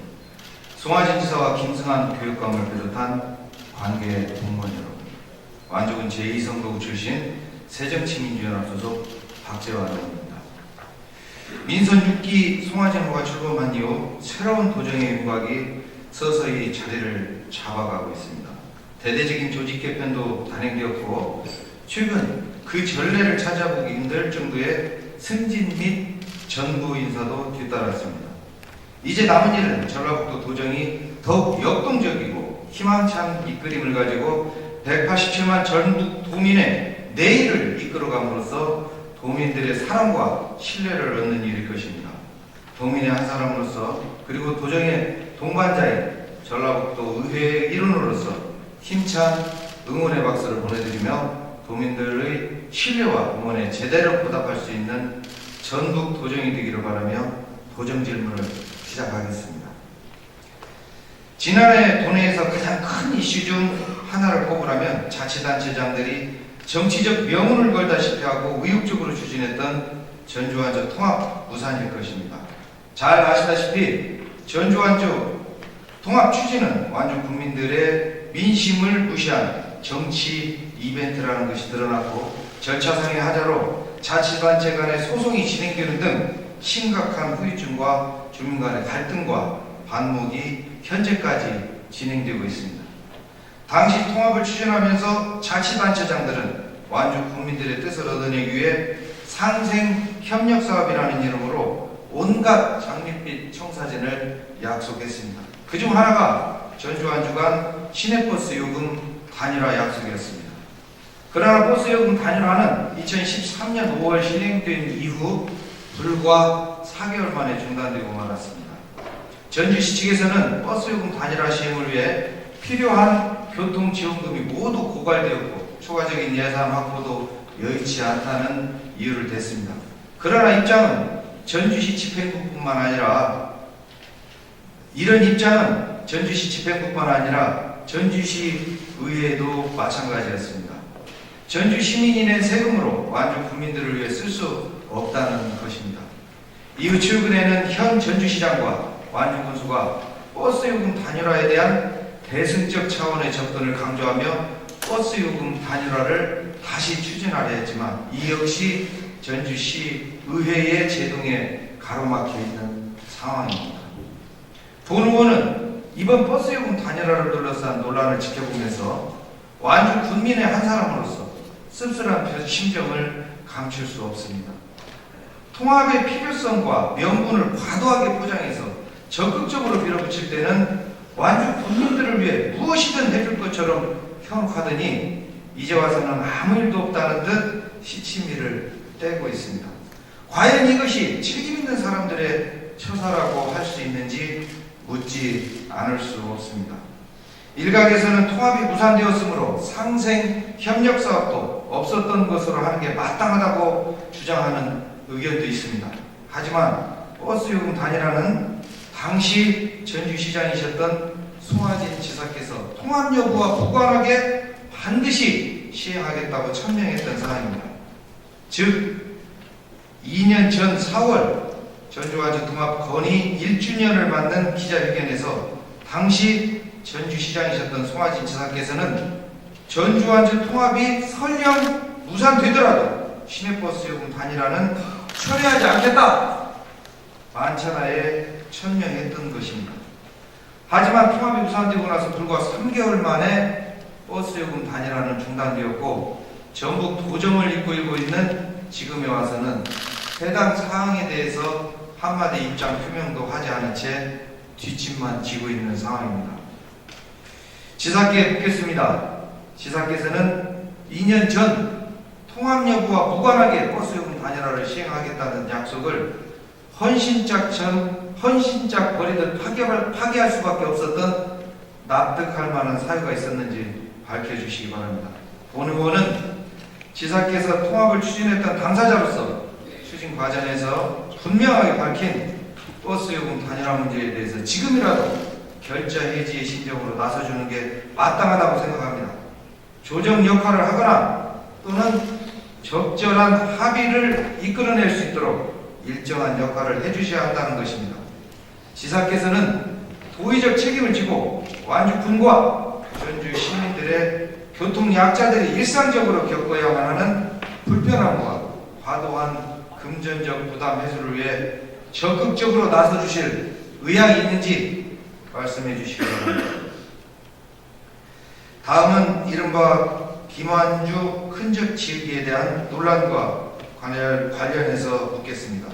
송하진 지사와 김승환 교육감을 비롯한 관계 공무원 여러분, 완주군 제2선거구 출신 새정치민주연합 소속 박재환 의원입니다. 민선 6기 송하진 후가 출범한 이후 새로운 도정의 윤곽이 서서히 자리를 잡아가고 있습니다. 대대적인 조직 개편도 단행되었고 최근 그 전례를 찾아보기 힘들 정도의 승진 및 전부 인사도 뒤따랐습니다. 이제 남은 일은 전라북도 도정이 더욱 역동적이고 희망찬 이끌임을 가지고 187만 전북 도민의 내일을 이끌어감으로써 도민들의 사랑과 신뢰를 얻는 일일 것입니다. 도민의 한 사람으로서 그리고 도정의 동반자인 전라북도 의회의 일원으로서 힘찬 응원의 박수를 보내드리며 도민들의 신뢰와 응원에 제대로 보답할 수 있는 전북 도정이 되기를 바라며 도정 질문을 시작하겠습니다. 지난해 도내에서 가장 큰 이슈 중 하나를 꼽으라면 자치단체장들이 정치적 명운을 걸다시피 하고 의욕적으로 추진했던 전주완주 통합 무산일 것입니다. 잘 아시다시피 전주완주 통합 추진은 완주 국민들의 민심을 무시한 정치 이벤트라는 것이 드러났고 절차상의 하자로 자치단체 간의 소송이 진행되는 등 심각한 후유증과 주민 간의 갈등과 반목이 현재까지 진행되고 있습니다. 당시 통합을 추진하면서 자치단체장들은 완주 국민들의 뜻을 얻어내기 위해 상생협력사업이라는 이름으로 온갖 장밋빛 청사진을 약속했습니다. 그중 하나가 전주완주 간 시내버스 요금 단일화 약속이었습니다. 그러나 버스 요금 단일화는 2013년 5월 실행된 이후 불과 4개월 만에 중단되고 말았습니다. 전주시 측에서는 버스 요금 단일화 시행을 위해 필요한 교통지원금이 모두 고갈되었고 추가적인 예산 확보도 여의치 않다는 이유를 댔습니다. 그러나 입장은 전주시 집행부뿐만 아니라 전주시 의회도 마찬가지였습니다. 전주 시민이 낸 세금으로 완주 국민들을 위해 쓸 수 없다는 것입니다. 이후 최근에는 현 전주시장과 완주 군수가 버스 요금 단일화에 대한 대승적 차원의 접근을 강조하며 버스 요금 단일화를 다시 추진하려 했지만 이 역시 전주시 의회의 제동에 가로막혀 있는 상황입니다. 본 의원은 이번 버스 요금 단일화를 둘러싼 논란을 지켜보면서 완주 군민의 한 사람으로서 씁쓸한 심정을 감출 수 없습니다. 통합의 필요성과 명분을 과도하게 포장해서 적극적으로 밀어붙일 때는 완주 국민들을 위해 무엇이든 해줄 것처럼 현혹하더니 이제 와서는 아무 일도 없다는 듯 시치미를 떼고 있습니다. 과연 이것이 책임있는 사람들의 처사라고 할 수 있는지 묻지 않을 수 없습니다. 일각에서는 통합이 무산되었으므로 상생 협력 사업도 없었던 것으로 하는 게 마땅하다고 주장하는 의견도 있습니다. 하지만 버스 요금 단일화는 당시 전주시장이셨던 송하진 지사께서 통합 여부와 무관하게 반드시 시행하겠다고 천명했던 사항입니다. 즉 2년 전 4월 전주완주 통합 건의 1주년을 맞는 기자회견에서 당시 전주시장이셨던 송하진 지사께서는 전주완주 통합이 설령 무산되더라도 시내버스 요금 단일화는 철회하지 않겠다 만찬하에 천명했던 것입니다. 하지만 통합이 무산되고 나서 불과 3개월 만에 버스 요금 단일화는 중단되었고 전국 도정을 이끌고 있는 지금에 와서는 해당 사항에 대해서 한마디 입장 표명도 하지 않은 채 뒷짐만 지고 있는 상황입니다. 지사께 묻겠습니다. 지사께서는 2년 전 통합 여부와 무관하게 버스 요금 단일화를 시행하겠다는 약속을 헌신짝 버리듯 파기할 수밖에 없었던 납득할 만한 사유가 있었는지 밝혀주시기 바랍니다. 본 의원은 지사께서 통합을 추진했던 당사자로서 추진 과정에서 분명하게 밝힌 버스 요금 단일화 문제에 대해서 지금이라도 결자 해지의 심정으로 나서주는 게 마땅하다고 생각합니다. 조정 역할을 하거나 또는 적절한 합의를 이끌어낼 수 있도록 일정한 역할을 해주셔야 한다는 것입니다. 지사께서는 도의적 책임을 지고 완주군과 전주 시민들의 교통약자들이 일상적으로 겪어야만 하는 불편함과 과도한 금전적 부담 해소를 위해 적극적으로 나서주실 의향이 있는지 말씀해 주시기 바랍니다. 다음은 이른바 김완주 흔적 지우기에 대한 논란과 관련해서 묻겠습니다.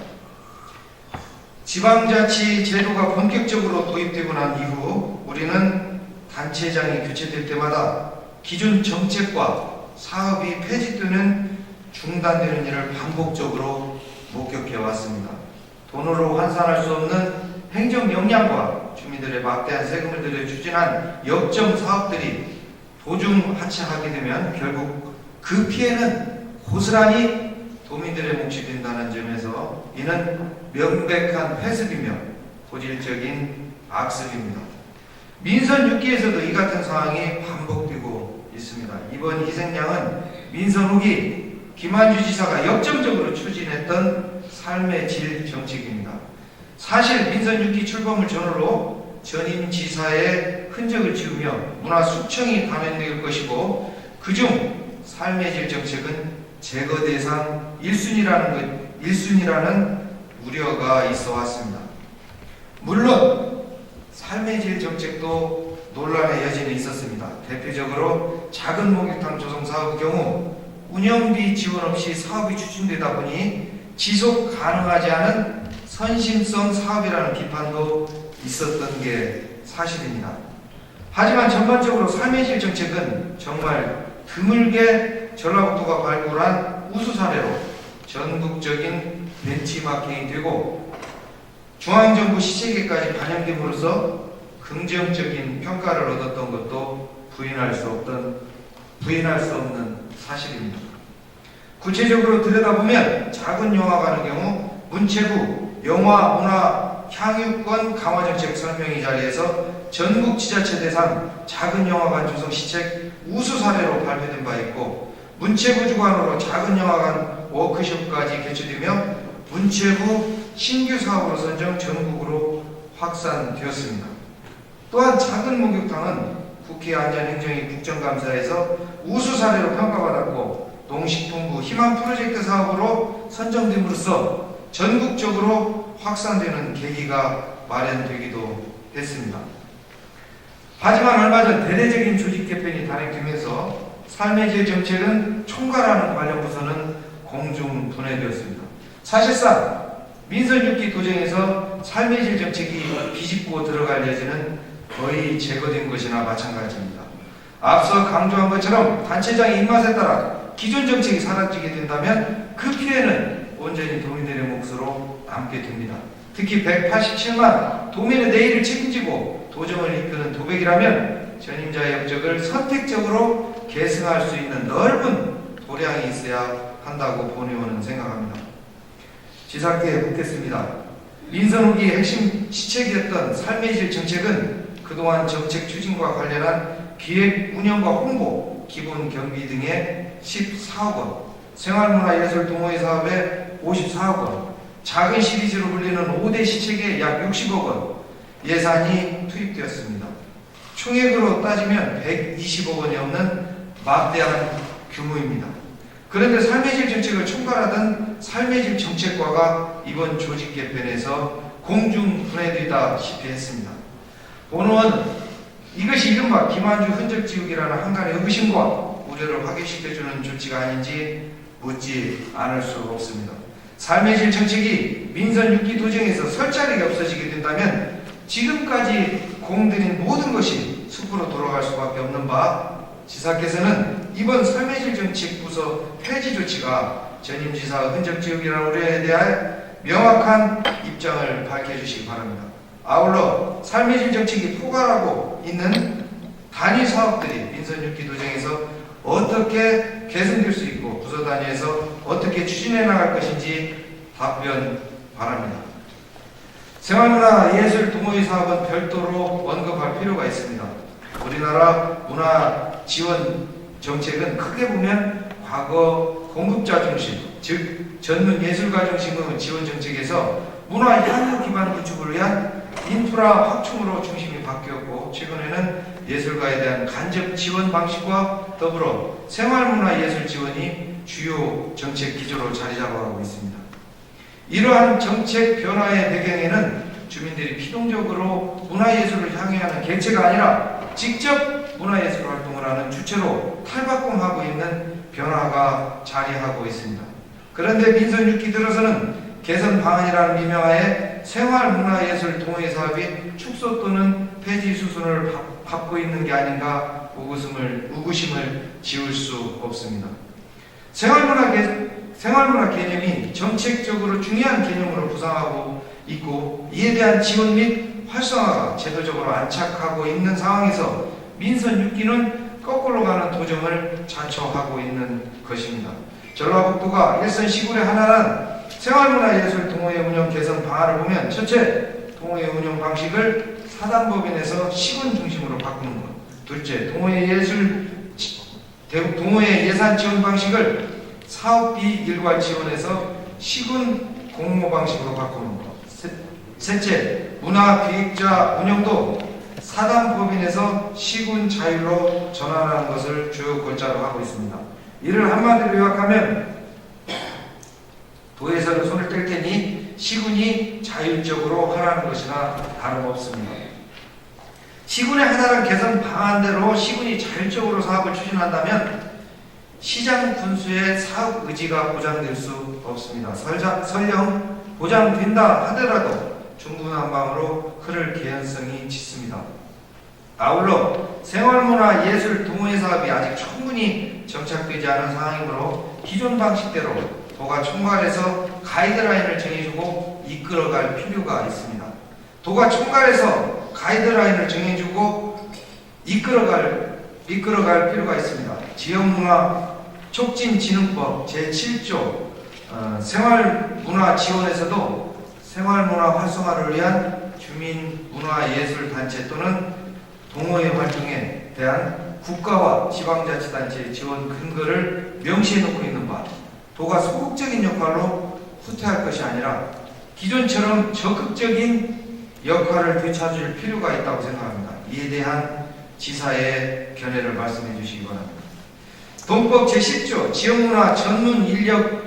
지방자치 제도가 본격적으로 도입되고 난 이후 우리는 단체장이 교체될 때마다 기존 정책과 사업이 폐지 또는 중단되는 일을 반복적으로 목격해 왔습니다. 돈으로 환산할 수 없는 행정 역량과 주민들의 막대한 세금을 들여 추진한 역점 사업들이 도중 하차하게 되면 결국 그 피해는 고스란히 도민들의 몫이 된다는 점에서 이는 명백한 폐습이며 본질적인 악습입니다. 민선 6기에서도 이 같은 상황이 반복되고 있습니다. 이번 희생양은 민선 후기 김한주 지사가 역점적으로 추진했던 삶의 질 정책입니다. 사실 민선 6기 출범을 전후로 전임 지사의 흔적을 지우며 문화 숙청이 감행될 것이고 그중 삶의 질 정책은 제거 대상 1순위라는 우려가 있어 왔습니다. 물론 삶의 질 정책도 논란의 여지는 있었습니다. 대표적으로 작은 목욕탕 조성 사업의 경우 운영비 지원 없이 사업이 추진되다 보니 지속 가능하지 않은 선심성 사업이라는 비판도 있었던 게 사실입니다. 하지만 전반적으로 삶의 질 정책은 정말 드물게 전라북도가 발굴한 우수 사례로 전국적인 벤치마킹이 되고 중앙정부 시체계까지 반영됨으로써 긍정적인 평가를 얻었던 것도 부인할 수 없는 사실입니다. 구체적으로 들여다보면 작은 영화관의 경우 문체부 영화 문화 향유권 강화 정책 설명회 자리에서 전국 지자체 대상 작은 영화관 조성 시책 우수 사례로 발표된 바 있고 문체부 주관으로 작은 영화관 워크숍까지 개최되며 문체부 신규 사업으로 선정 전국으로 확산되었습니다. 또한 작은 목욕탕은 국회 안전행정위 국정감사에서 우수 사례로 평가받았고 농식품부 희망 프로젝트 사업으로 선정됨으로써 전국적으로 확산되는 계기가 마련되기도 했습니다. 하지만 얼마 전 대대적인 조직 개편이 단행되면서 삶의 질 정책은 총괄하는 관련 부서는 공중 분해되었습니다. 사실상 민선 6기 도정에서 삶의 질 정책이 비집고 들어갈 여지는 거의 제거된 것이나 마찬가지입니다. 앞서 강조한 것처럼 단체장의 입맛에 따라 기존 정책이 사라지게 된다면 그 피해는 온전히 도민들의 몫으로 남게 됩니다. 특히 187만 도민의 내일을 책임지고 도정을 이끄는 도백이라면 전임자의 역적을 선택적으로 계승할 수 있는 넓은 도량이 있어야 한다고 본의원은 생각합니다. 지사께 묻겠습니다. 민선 후기의 핵심 시책이었던 삶의 질 정책은 그동안 정책 추진과 관련한 기획, 운영과 홍보, 기본 경비 등의 14억 원, 생활문화예술 동호회 사업에 54억 원, 작은 시리즈로 불리는 5대 시책에 약 60억 원 예산이 투입되었습니다. 총액으로 따지면 120억 원이 없는 막대한 규모입니다. 그런데 삶의 질 정책을 총괄하던 삶의 질 정책과가 이번 조직 개편에서 공중 분해되다시피 했습니다. 본의원은 이것이 이른바 김한주 흔적 지우기라는 한간의 의구심과 우려를 확인시켜주는 조치가 아닌지 묻지 않을 수 없습니다. 삶의 질 정책이 민선 6기 도정에서 설 자리가 없어지게 된다면 지금까지 공들인 모든 것이 숲으로 돌아갈 수밖에 없는 바 지사께서는 이번 삶의 질 정책 부서 폐지 조치가 전임지사 흔적 지우기라는 우려에 대해 명확한 입장을 밝혀주시기 바랍니다. 아울러 삶의 질 정책이 포괄하고 있는 단위 사업들이 민선 6기 도정에서 어떻게 개선될 수 있고 부서 단위에서 어떻게 추진해 나갈 것인지 답변 바랍니다. 생활문화 예술 동호회 사업은 별도로 언급할 필요가 있습니다. 우리나라 문화 지원 정책은 크게 보면 과거 공급자 중심, 즉 전문 예술가 중심의 지원 정책에서 문화 향유 기반 구축을 위한 인프라 확충으로 중심이 바뀌었고 최근에는 예술가에 대한 간접 지원 방식과 더불어 생활문화 예술 지원이 주요 정책 기조로 자리 잡아가고 있습니다. 이러한 정책 변화의 배경에는 주민들이 피동적으로 문화예술을 향유하는 객체가 아니라 직접 문화예술 활동을 하는 주체로 탈바꿈하고 있는 변화가 자리하고 있습니다. 그런데 민선 6기 들어서는 개선 방안이라는 미명하에 생활문화예술 동호회 사업이 축소 또는 폐지 수순을 밟고 있는 게 아닌가 의구심을 지울 수 없습니다. 생활문화 개념이 정책적으로 중요한 개념으로 부상하고 있고 이에 대한 지원 및 활성화가 제도적으로 안착하고 있는 상황에서 민선 6기는 거꾸로 가는 도정을 자초하고 있는 것입니다. 전라북도가 일선 시군의 하나란 생활문화예술 동호회 운영 개선 방안을 보면 첫째, 동호회 운영 방식을 사단법인에서 시군 중심으로 바꾸는 것. 둘째, 동호회 예술 동호회 예산 지원 방식을 사업비 일괄 지원에서 시군 공모 방식으로 바꾸는 것. 셋째, 문화기획자 운영도 사단법인에서 시군 자율로 전환하는 것을 주요 골자로 하고 있습니다. 이를 한마디로 요약하면 도에서는 손을 뗄 테니 시군이 자율적으로 하라는 것이나 다름없습니다. 시군의 하나는 개선 방안대로 시군이 자율적으로 사업을 추진한다면 시장 군수의 사업 의지가 보장될 수 없습니다. 설령 보장된다 하더라도 중구난방으로 흐를 개연성이 짙습니다. 아울러 생활문화예술 동호회 사업이 아직 충분히 정착되지 않은 상황이므로 기존 방식대로 도가 총괄해서 가이드라인을 정해주고 이끌어갈 필요가 있습니다. 도가 총괄해서 가이드라인을 정해주고 이끌어갈 필요가 있습니다. 지역문화 촉진진흥법 제7조 생활문화 지원에서도 생활문화 활성화를 위한 주민문화예술단체 또는 동호회 활동에 대한 국가와 지방자치단체의 지원 근거를 명시해 놓고 있는 바 도가 소극적인 역할로 후퇴할 것이 아니라 기존처럼 적극적인 역할을 되찾을 필요가 있다고 생각합니다. 이에 대한 지사의 견해를 말씀해 주시기 바랍니다. 동법 제10조 지역문화 전문 인력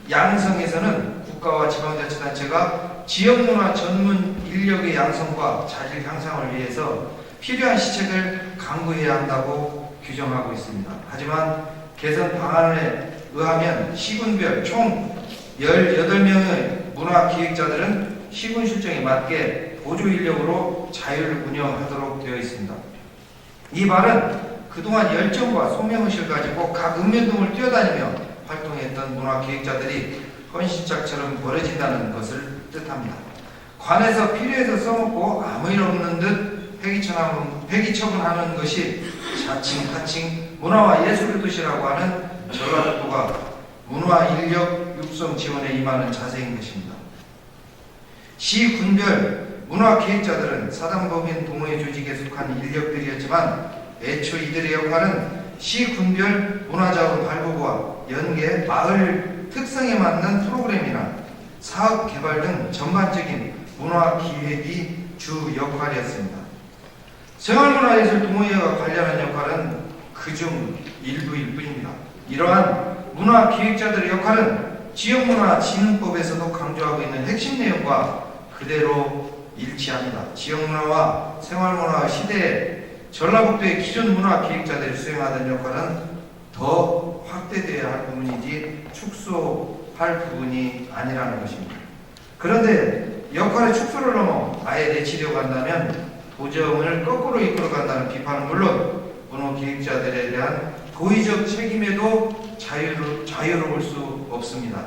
양성에서는 국가와 지방자치단체가 지역문화 전문 인력의 양성과 자질 향상을 위해서 필요한 시책을 강구해야 한다고 규정하고 있습니다. 하지만 개선 방안에 의하면 시군별 총 18명의 문화기획자들은 시군 실정에 맞게 보조 인력으로 자율 운영하도록 되어 있습니다. 이 말은 그동안 열정과 소명의식을 가지고 각 읍면동을 뛰어다니며 활동했던 문화기획자들이 헌신짝처럼 버려진다는 것을 뜻합니다. 관에서 필요해서 써먹고 아무 일 없는 듯 폐기처분하는 것이 자칭 타칭 문화와 예술의 도시라고 하는 전라북도가 문화인력 육성 지원에 임하는 자세인 것입니다. 시 군별 문화기획자들은 사단법인 동호회 조직에 속한 인력들이었지만 애초 이들의 역할은 시 군별 문화자원 발굴과 연계, 마을 특성에 맞는 프로그램이나 사업 개발 등 전반적인 문화기획이 주 역할이었습니다. 생활문화예술 동호회와 관련한 역할은 그중 일부일 뿐입니다. 이러한 문화기획자들의 역할은 지역문화진흥법에서도 강조하고 있는 핵심 내용과 그대로 일치합니다. 지역문화와 생활문화 시대에 전라북도의 기존 문화기획자들이 수행하던 역할은 더 확대되어야 할 부분이지 축소할 부분이 아니라는 것입니다. 그런데 역할의 축소를 넘어 아예 내치려고 한다면 도정을 거꾸로 이끌어간다는 비판은 물론 문화기획자들에 대한 도의적 책임에도 자유로울 수 없습니다.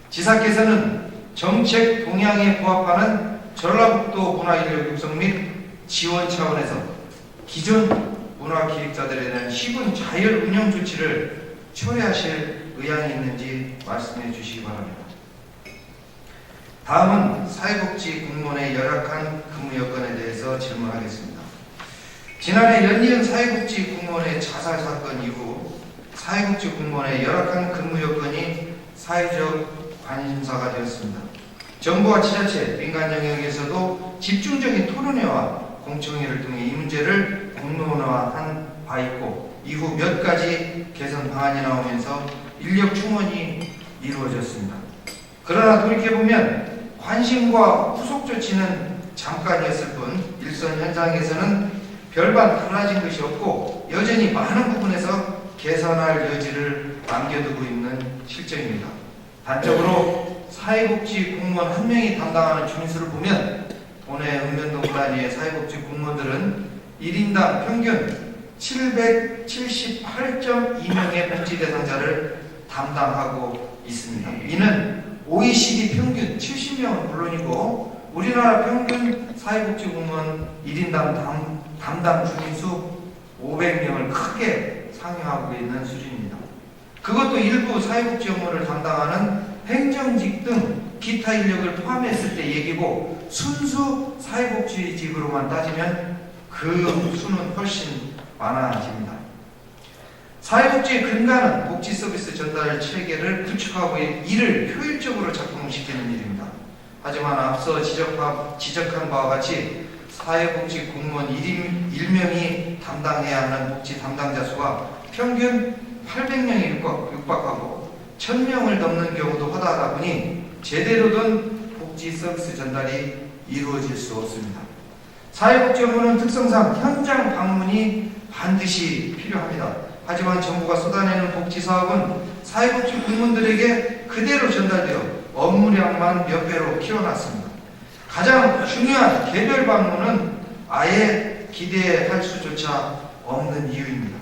지사께서는 정책 동향에 부합하는 전라북도 문화인력 육성 및 지원 차원에서 기존 문화기획자들에 대한 시군 자율 운영 조치를 철회하실 의향이 있는지 말씀해 주시기 바랍니다. 다음은 사회복지 공무원의 열악한 근무 여건에 대해서 질문하겠습니다. 지난해 연이은 사회복지 공무원의 자살 사건 이후 사회복지 공무원의 열악한 근무 여건이 사회적 관심사가 되었습니다. 정부와 지자체, 민간 영역에서도 집중적인 토론회와 공청회를 통해 이 문제를 공론화한 바 있고 이후 몇 가지 개선 방안이 나오면서 인력 충원이 이루어졌습니다. 그러나 돌이켜보면 관심과 후속 조치는 잠깐이었을 뿐 일선 현장에서는 별반 달라진 것이 없고 여전히 많은 부분에서 개선할 여지를 남겨두고 있는 실정입니다. 단적으로 사회복지 공무원 한 명이 담당하는 주민수를 보면 올해 읍면동 단위의 사회복지 공무원들은 1인당 평균 778.2명의 복지 대상자를 담당하고 있습니다. 이는 OECD 평균 70명은 물론이고 우리나라 평균 사회복지 공무원 1인당 담당 주민수 500명을 크게 상회하고 있는 수준입니다. 그것도 일부 사회복지 업무를 담당하는 행정직 등 기타 인력을 포함했을 때 얘기고 순수 사회복지직으로만 따지면 그 수는 훨씬 많아집니다. 사회복지의 근간은 복지 서비스 전달 체계를 구축하고 이를 효율적으로 작동시키는 일입니다. 하지만 앞서 지적한 바와 같이 사회복지 공무원 1명이 담당해야 하는 복지 담당자 수가 평균 800명에 육박하고 1000명을 넘는 경우도 허다하다 보니 제대로 된 복지 서비스 전달이 이루어질 수 없습니다. 사회복지 업무는 특성상 현장 방문이 반드시 필요합니다. 하지만 정부가 쏟아내는 복지 사업은 사회복지 공무원들에게 그대로 전달되어 업무량만 몇 배로 키워놨습니다. 가장 중요한 개별 방문은 아예 기대할 수조차 없는 이유입니다.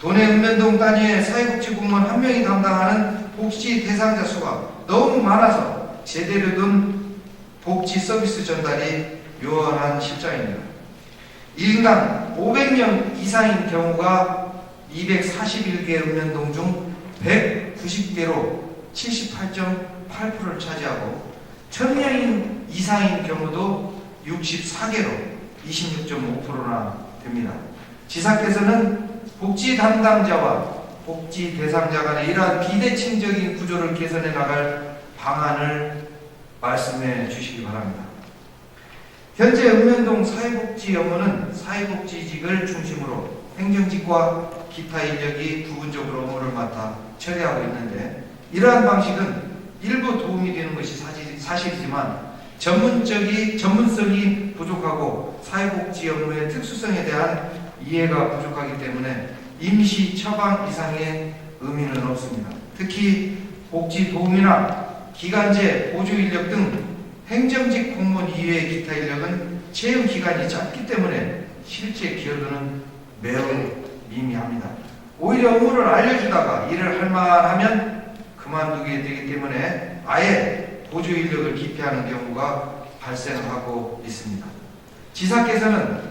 도내 읍면동 단위의 사회복지 공무원 1명이 담당하는 복지 대상자 수가 너무 많아서 제대로 된 복지 서비스 전달이 요원한 실정입니다. 1인당 500명 이상인 경우가 241개 읍면동 중 190개로 78.8%를 차지하고 1000명 이상인 경우도 64개로 26.5%나 됩니다. 지사께서는 복지 담당자와 복지 대상자 간의 이러한 비대칭적인 구조를 개선해 나갈 방안을 말씀해 주시기 바랍니다. 현재 읍면동 사회복지 업무는 사회복지직을 중심으로 행정직과 기타 인력이 부분적으로 업무를 맡아 처리하고 있는데, 이러한 방식은 일부 도움이 되는 것이 사실이지만 전문성이 부족하고 사회복지 업무의 특수성에 대한 이해가 부족하기 때문에 임시 처방 이상의 의미는 없습니다. 특히 복지 도움이나 기간제 보조 인력 등 행정직 공무원 이외의 기타 인력은 채용 기간이 짧기 때문에 실제 기여도는 매우 미미합니다. 오히려 업무를 알려주다가 일을 할 만하면 그만두게 되기 때문에 아예 보조 인력을 기피하는 경우가 발생하고 있습니다. 지사께서는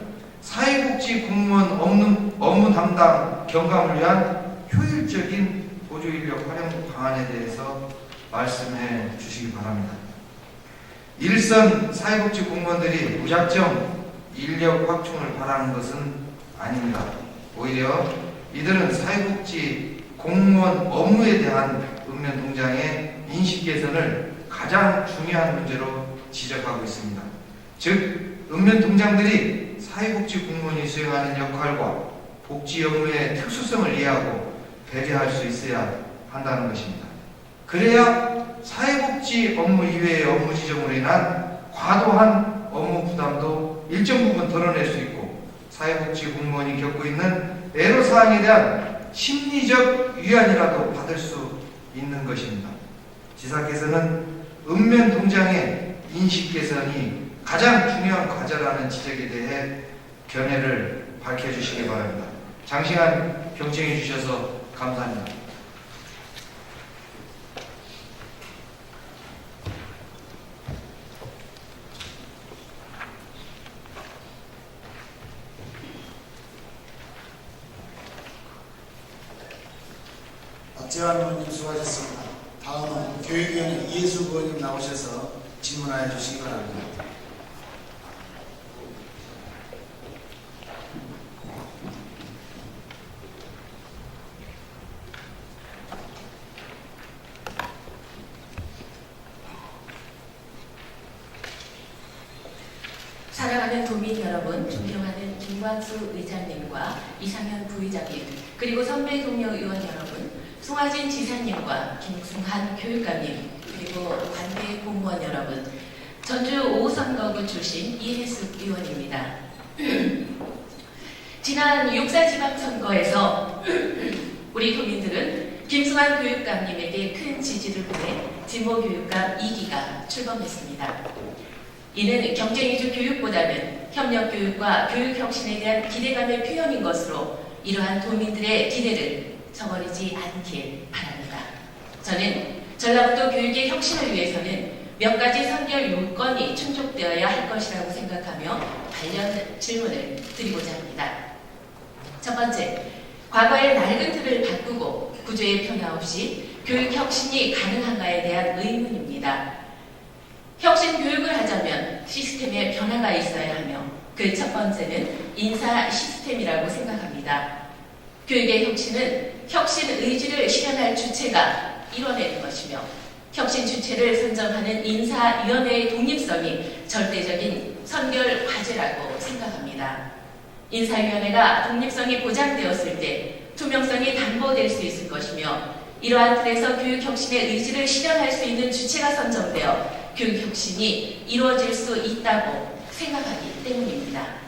사회복지 공무원 업무 담당 경감을 위한 효율적인 보조 인력 활용 방안에 대해서 말씀해 주시기 바랍니다. 일선 사회복지 공무원들이 무작정 인력 확충을 바라는 것은 아닙니다. 오히려 이들은 사회복지 공무원 업무에 대한 읍면동장의 인식 개선을 가장 중요한 문제로 지적하고 있습니다. 즉, 읍면동장들이 사회복지 공무원이 수행하는 역할과 복지 업무의 특수성을 이해하고 배려할 수 있어야 한다는 것입니다. 그래야 사회복지 업무 이외의 업무 지정으로 인한 과도한 업무 부담도 일정 부분 덜어낼 수 있고, 사회복지 공무원이 겪고 있는 애로사항에 대한 심리적 위안이라도 받을 수 있는 것입니다. 지사께서는 읍면동장의 인식 개선이 가장 중요한 과제라는 지적에 대해 견해를 밝혀주시기 바랍니다. 장시간 경청해 주셔서 감사합니다. 박재환 의원님 수고하셨습니다. 다음은 교육위원회 이해숙 의원님 나오셔서 질문하여 주시기 바랍니다. 사랑하는 도민 여러분, 존경하는 김광수 의장님과 이상현 부의장님, 그리고 선배 동료 의원 여러분, 송하진 지사님과 김승한 교육감님, 그리고 관계 공무원 여러분, 전주 5선거구 출신 이혜숙 의원입니다. 지난 6.4 지방선거에서 우리 도민들은 김승한 교육감님에게 큰 지지를 보내 진보교육감 2기가 출범했습니다. 이는 경쟁위주 교육보다는 협력교육과 교육혁신에 대한 기대감의 표현인 것으로 이러한 도민들의 기대를 저버리지 않길 바랍니다. 저는 전라북도 교육의 혁신을 위해서는 몇 가지 선결 요건이 충족되어야 할 것이라고 생각하며 관련 질문을 드리고자 합니다. 첫 번째, 과거의 낡은 틀을 바꾸고 구조의 변화 없이 교육 혁신이 가능한가에 대한 의문입니다. 혁신 교육을 하자면 시스템에 변화가 있어야 하며 그 첫 번째는 인사 시스템이라고 생각합니다. 교육의 혁신은 혁신 의지를 실현할 주체가 이뤄내는 것이며 혁신 주체를 선정하는 인사위원회의 독립성이 절대적인 선결 과제라고 생각합니다. 인사위원회가 독립성이 보장되었을 때 투명성이 담보될 수 있을 것이며 이러한 틀에서 교육혁신의 의지를 실현할 수 있는 주체가 선정되어 교육혁신이 이루어질 수 있다고 생각하기 때문입니다.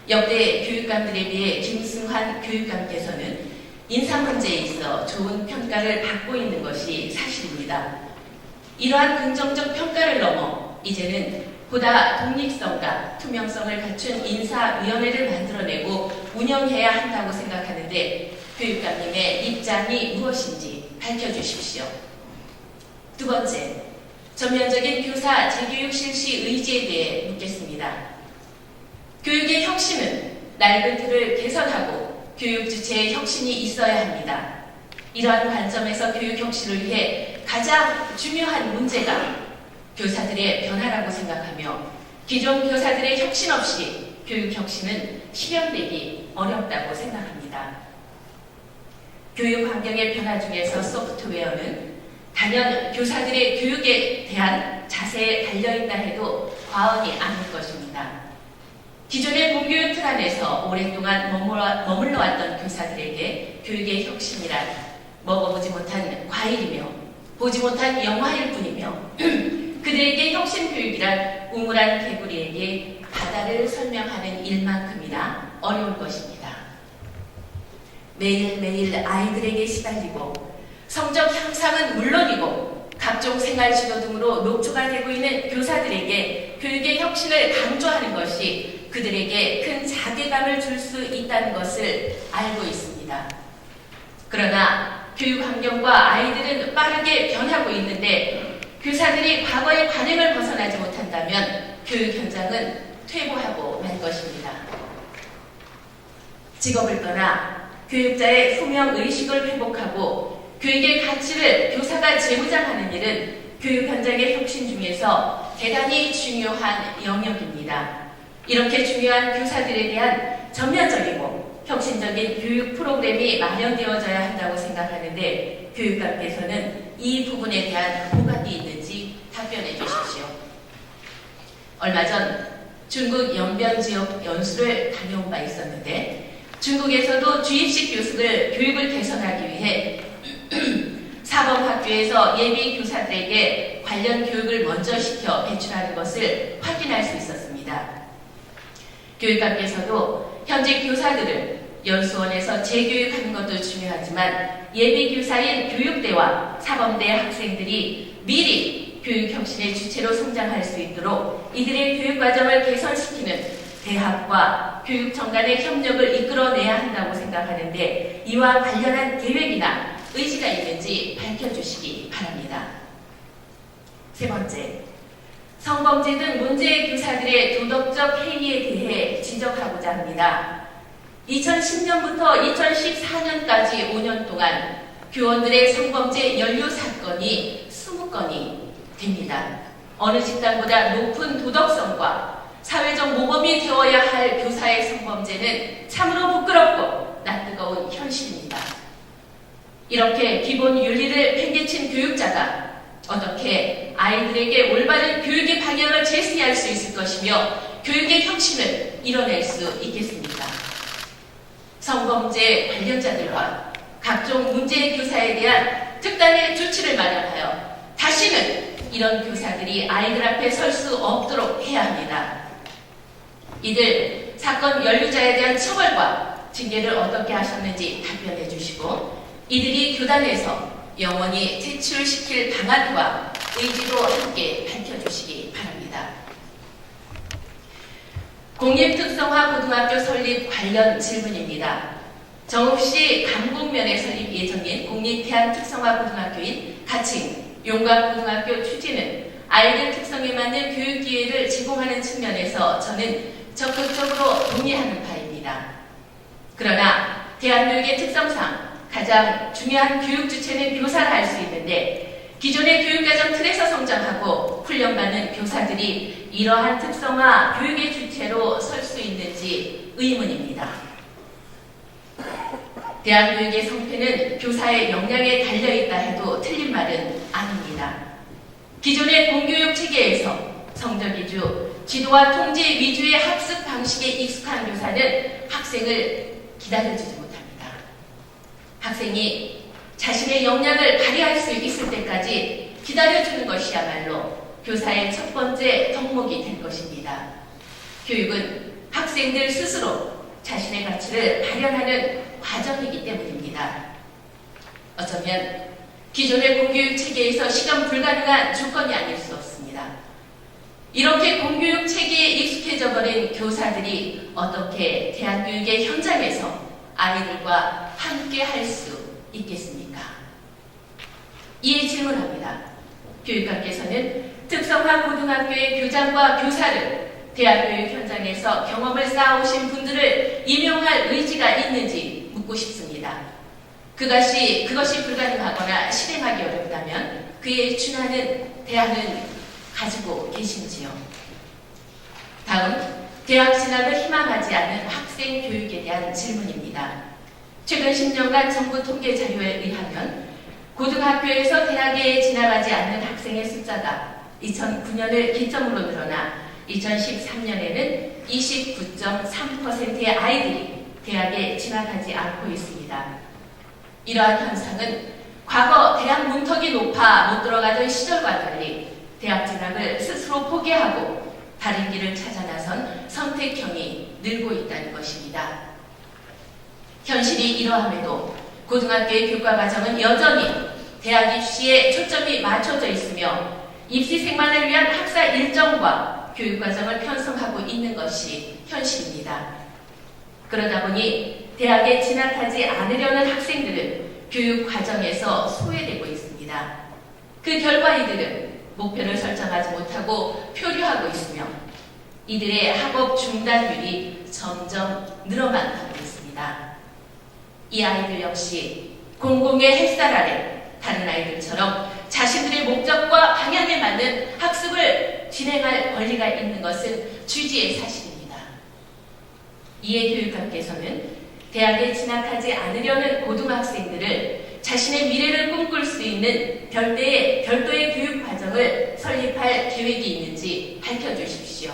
역대 교육감들에 비해 김승환 교육감께서는 인사 문제에 있어 좋은 평가를 받고 있는 것이 사실입니다. 이러한 긍정적 평가를 넘어 이제는 보다 독립성과 투명성을 갖춘 인사위원회를 만들어내고 운영해야 한다고 생각하는데 교육감님의 입장이 무엇인지 밝혀주십시오. 두 번째, 전면적인 교사 재교육 실시 의지에 대해 묻겠습니다. 교육의 혁신은 낡은 틀을 개선하고 교육 주체의 혁신이 있어야 합니다. 이러한 관점에서 교육 혁신을 위해 가장 중요한 문제가 교사들의 변화라고 생각하며 기존 교사들의 혁신 없이 교육 혁신은 실현되기 어렵다고 생각합니다. 교육 환경의 변화 중에서 소프트웨어는 단연 교사들의 교육에 대한 자세에 달려있다 해도 과언이 아닐 것입니다. 기존의 공교육 틀 안에서 오랫동안 머물러 왔던 교사들에게 교육의 혁신이란 먹어보지 못한 과일이며 보지 못한 영화일 뿐이며 그들에게 혁신 교육이란 우물한 개구리에게 바다를 설명하는 일만큼이나 어려운 것입니다. 매일매일 아이들에게 시달리고 성적 향상은 물론이고 각종 생활지도 등으로 녹초가 되고 있는 교사들에게 교육의 혁신을 강조하는 것이 그들에게 큰 자괴감을 줄 수 있다는 것을 알고 있습니다. 그러나 교육 환경과 아이들은 빠르게 변하고 있는데 교사들이 과거의 관행을 벗어나지 못한다면 교육 현장은 퇴보하고 말 것입니다. 직업을 떠나 교육자의 소명 의식을 회복하고 교육의 가치를 교사가 재무장하는 일은 교육 현장의 혁신 중에서 대단히 중요한 영역입니다. 이렇게 중요한 교사들에 대한 전면적이고 혁신적인 교육 프로그램이 마련되어져야 한다고 생각하는데 교육감께서는 이 부분에 대한 보관이 있는지 답변해 주십시오. 얼마 전 중국 연변 지역 연수를 다녀온 바 있었는데 중국에서도 주입식 교육을 개선하기 위해 사범학교에서 예비 교사들에게 관련 교육을 먼저 시켜 배출하는 것을 확인할 수 있었습니다. 교육감께서도 현직 교사들을 연수원에서 재교육하는 것도 중요하지만 예비 교사인 교육대와 사범대 학생들이 미리 교육혁신의 주체로 성장할 수 있도록 이들의 교육과정을 개선시키는 대학과 교육청 간의 협력을 이끌어내야 한다고 생각하는데 이와 관련한 계획이나 의지가 있는지 밝혀주시기 바랍니다. 세 번째, 성범죄 등 문제 교사들의 도덕적 행위에 대해 지적하고자 합니다. 2010년부터 2014년까지 5년 동안 교원들의 성범죄 연루 사건이 20건이 됩니다. 어느 집단보다 높은 도덕성과 사회적 모범이 되어야 할 교사의 성범죄는 참으로 부끄럽고 낯뜨거운 현실입니다. 이렇게 기본 윤리를 팽개친 교육자가 어떻게 아이들에게 올바른 교육의 방향을 제시할 수 있을 것이며 교육의 혁신을 이뤄낼 수 있겠습니까? 성범죄 관련자들과 각종 문제 교사에 대한 특단의 조치를 마련하여 다시는 이런 교사들이 아이들 앞에 설 수 없도록 해야 합니다. 이들 사건 연루자에 대한 처벌과 징계를 어떻게 하셨는지 답변해 주시고 이들이 교단에서 영원히 퇴출시킬 방안과 의지도 함께 밝혀주시기 바랍니다. 공립특성화 고등학교 설립 관련 질문입니다. 정읍시 강북면에 설립 예정인 공립대한특성화 고등학교인 가칭 용광고등학교 추진은 아이들 특성에 맞는 교육 기회를 제공하는 측면에서 저는 적극적으로 동의하는 바입니다. 그러나 대한교육의 특성상 가장 중요한 교육 주체는 교사를 할 수 있는데 기존의 교육과정 틀에서 성장하고 훈련받는 교사들이 이러한 특성화 교육의 주체로 설 수 있는지 의문입니다. 대학 교육의 성패는 교사의 역량에 달려있다 해도 틀린 말은 아닙니다. 기존의 공교육 체계에서 성적 위주, 지도와 통제 위주의 학습 방식에 익숙한 교사는 학생을 기다려주지 못합니다. 학생이 자신의 역량을 발휘할 수 있을 때까지 기다려주는 것이야말로 교사의 첫 번째 덕목이 될 것입니다. 교육은 학생들 스스로 자신의 가치를 발현하는 과정이기 때문입니다. 어쩌면 기존의 공교육 체계에서 실현 불가능한 조건이 아닐 수 없습니다. 이렇게 공교육 체계에 익숙해져 버린 교사들이 어떻게 대학교육의 현장에서 아이들과 함께 할 수 있겠습니까? 이에 질문합니다. 교육감께서는 특성화 고등학교의 교장과 교사를 대학교육 현장에서 경험을 쌓아오신 분들을 임용할 의지가 있는지 묻고 싶습니다. 그것이 불가능하거나 실행하기 어렵다면 그에 준하는 대안은 가지고 계신지요? 다음, 대학 진학을 희망하지 않은 학생 교육에 대한 질문입니다. 최근 10년간 정부 통계 자료에 의하면 고등학교에서 대학에 진학하지 않는 학생의 숫자가 2009년을 기점으로 늘어나 2013년에는 29.3%의 아이들이 대학에 진학하지 않고 있습니다. 이러한 현상은 과거 대학 문턱이 높아 못 들어가던 시절과 달리 대학 진학을 스스로 포기하고 다른 길을 찾아 나선 선택형이 늘고 있다는 것입니다. 현실이 이러함에도 고등학교의 교과 과정은 여전히 대학 입시에 초점이 맞춰져 있으며 입시생만을 위한 학사 일정과 교육 과정을 편성하고 있는 것이 현실입니다. 그러다 보니 대학에 진학하지 않으려는 학생들은 교육 과정에서 소외되고 있습니다. 그 결과 이들은 목표를 설정하지 못하고 표류하고 있으며 이들의 학업 중단율이 점점 늘어만 가고 있습니다. 이 아이들 역시 공공의 햇살 아래 다른 아이들처럼 자신들의 목적과 방향에 맞는 학습을 진행할 권리가 있는 것은 주지의 사실입니다. 이에 교육감께서는 대학에 진학하지 않으려는 고등학생들을 자신의 미래를 꿈꿀 수 있는 별도의 교육 과정을 설립할 계획이 있는지 밝혀주십시오.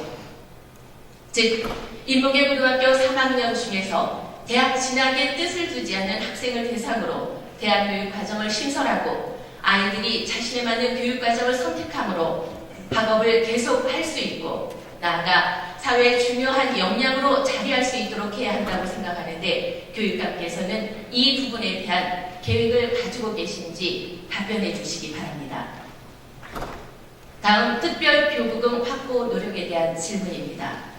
즉, 인문계 고등학교 3학년 중에서 대학 진학에 뜻을 두지 않는 학생을 대상으로 대학 교육 과정을 신설하고 아이들이 자신에 맞는 교육 과정을 선택함으로 학업을 계속 할 수 있고 나아가 사회의 중요한 역량으로 자리할 수 있도록 해야 한다고 생각하는데 교육감께서는 이 부분에 대한 계획을 가지고 계신지 답변해 주시기 바랍니다. 다음 특별교부금 확보 노력에 대한 질문입니다.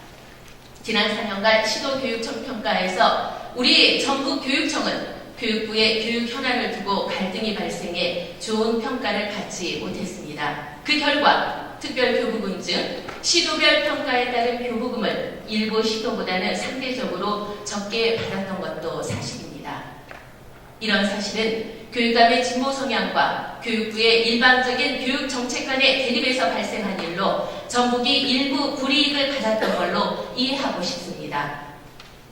지난 4년간 시도교육청 평가에서 우리 전국교육청은 교육부의 교육 현안을 두고 갈등이 발생해 좋은 평가를 받지 못했습니다. 그 결과 특별교부금 중 시도별 평가에 따른 교부금을 일부 시도보다는 상대적으로 적게 받았던 것도 사실입니다. 이런 사실은 교육감의 진보 성향과 교육부의 일방적인 교육 정책 간의 대립에서 발생한 일로 전국이 일부 불이익을 받았던 걸로 이해하고 싶습니다.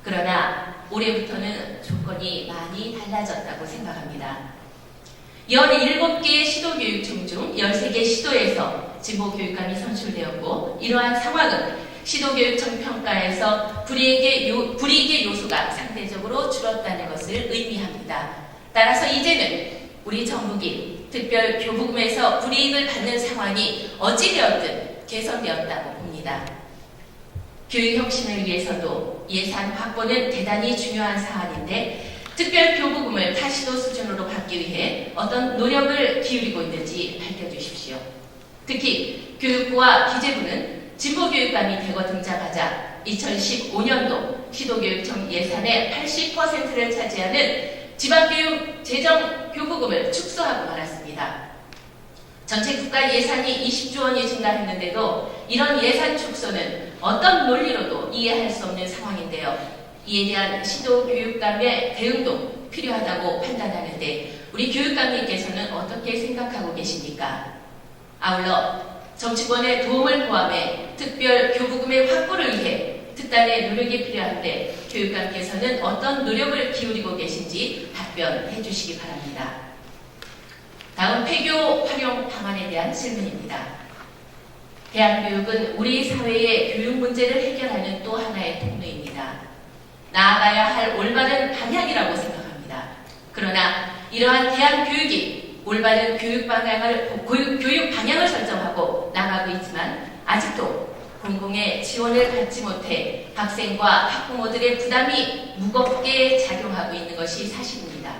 그러나 올해부터는 조건이 많이 달라졌다고 생각합니다. 17개의 시도교육청 중 13개 시도에서 진보교육감이 선출되었고 이러한 상황은 시도교육청 평가에서 불이익의 요소가 상대적으로 줄었다는 것을 의미합니다. 따라서 이제는 우리 전국이 특별 교부금에서 불이익을 받는 상황이 어찌되었든 개선되었다고 봅니다. 교육 혁신을 위해서도 예산 확보는 대단히 중요한 사안인데 특별 교부금을 타시도 수준으로 받기 위해 어떤 노력을 기울이고 있는지 밝혀주십시오. 특히 교육부와 기재부는 진보교육감이 대거 등장하자 2015년도 시도교육청 예산의 80%를 차지하는 지방교육 재정 교부금을 축소하고 말았습니다. 전체 국가 예산이 20조 원이 증가했는데도 이런 예산 축소는 어떤 논리로도 이해할 수 없는 상황인데요. 이에 대한 시도교육감의 대응도 필요하다고 판단하는데 우리 교육감님께서는 어떻게 생각하고 계십니까? 아울러 정치권의 도움을 포함해 특별 교부금의 확보를 위해 특단의 노력이 필요한데 교육감께서는 어떤 노력을 기울이고 계신지 답변해 주시기 바랍니다. 다음 폐교 활용 방안에 대한 질문입니다. 대학교육은 우리 사회의 교육 문제를 해결하는 또 하나의 통로입니다. 나아가야 할 올바른 방향이라고 생각합니다. 그러나 이러한 대학교육이 올바른 교육 방향을 설정하고 나가고 있지만 아직도 공공의 지원을 받지 못해 학생과 학부모들의 부담이 무겁게 작용하고 있는 것이 사실입니다.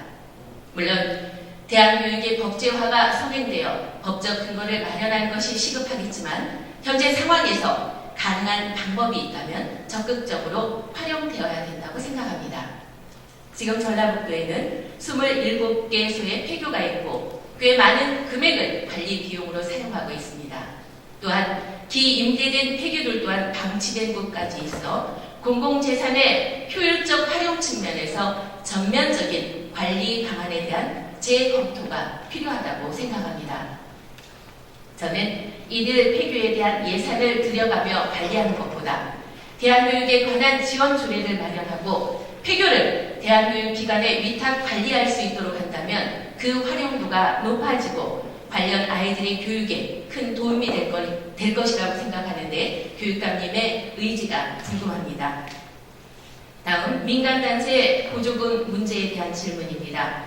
물론 대학교육의 법제화가 선행되어 법적 근거를 마련하는 것이 시급하겠지만 현재 상황에서 가능한 방법이 있다면 적극적으로 활용되어야 된다고 생각합니다. 지금 전라북도에는 27개소의 폐교가 있고 꽤 많은 금액을 관리 비용으로 사용하고 있습니다. 또한 기임대된 폐교들 또한 방치된 곳까지 있어 공공재산의 효율적 활용 측면에서 전면적인 관리 방안에 대한 재검토가 필요하다고 생각합니다. 저는 이들 폐교에 대한 예산을 들여가며 관리하는 것보다 대학교육에 관한 지원 조례를 마련하고 폐교를 대학교육기관에 위탁 관리할 수 있도록 한다면 그 활용도가 높아지고 관련 아이들의 교육에 큰 도움이 될 것이라고 생각하는데 교육감님의 의지가 궁금합니다. 다음 민간단체 보조금 문제에 대한 질문입니다.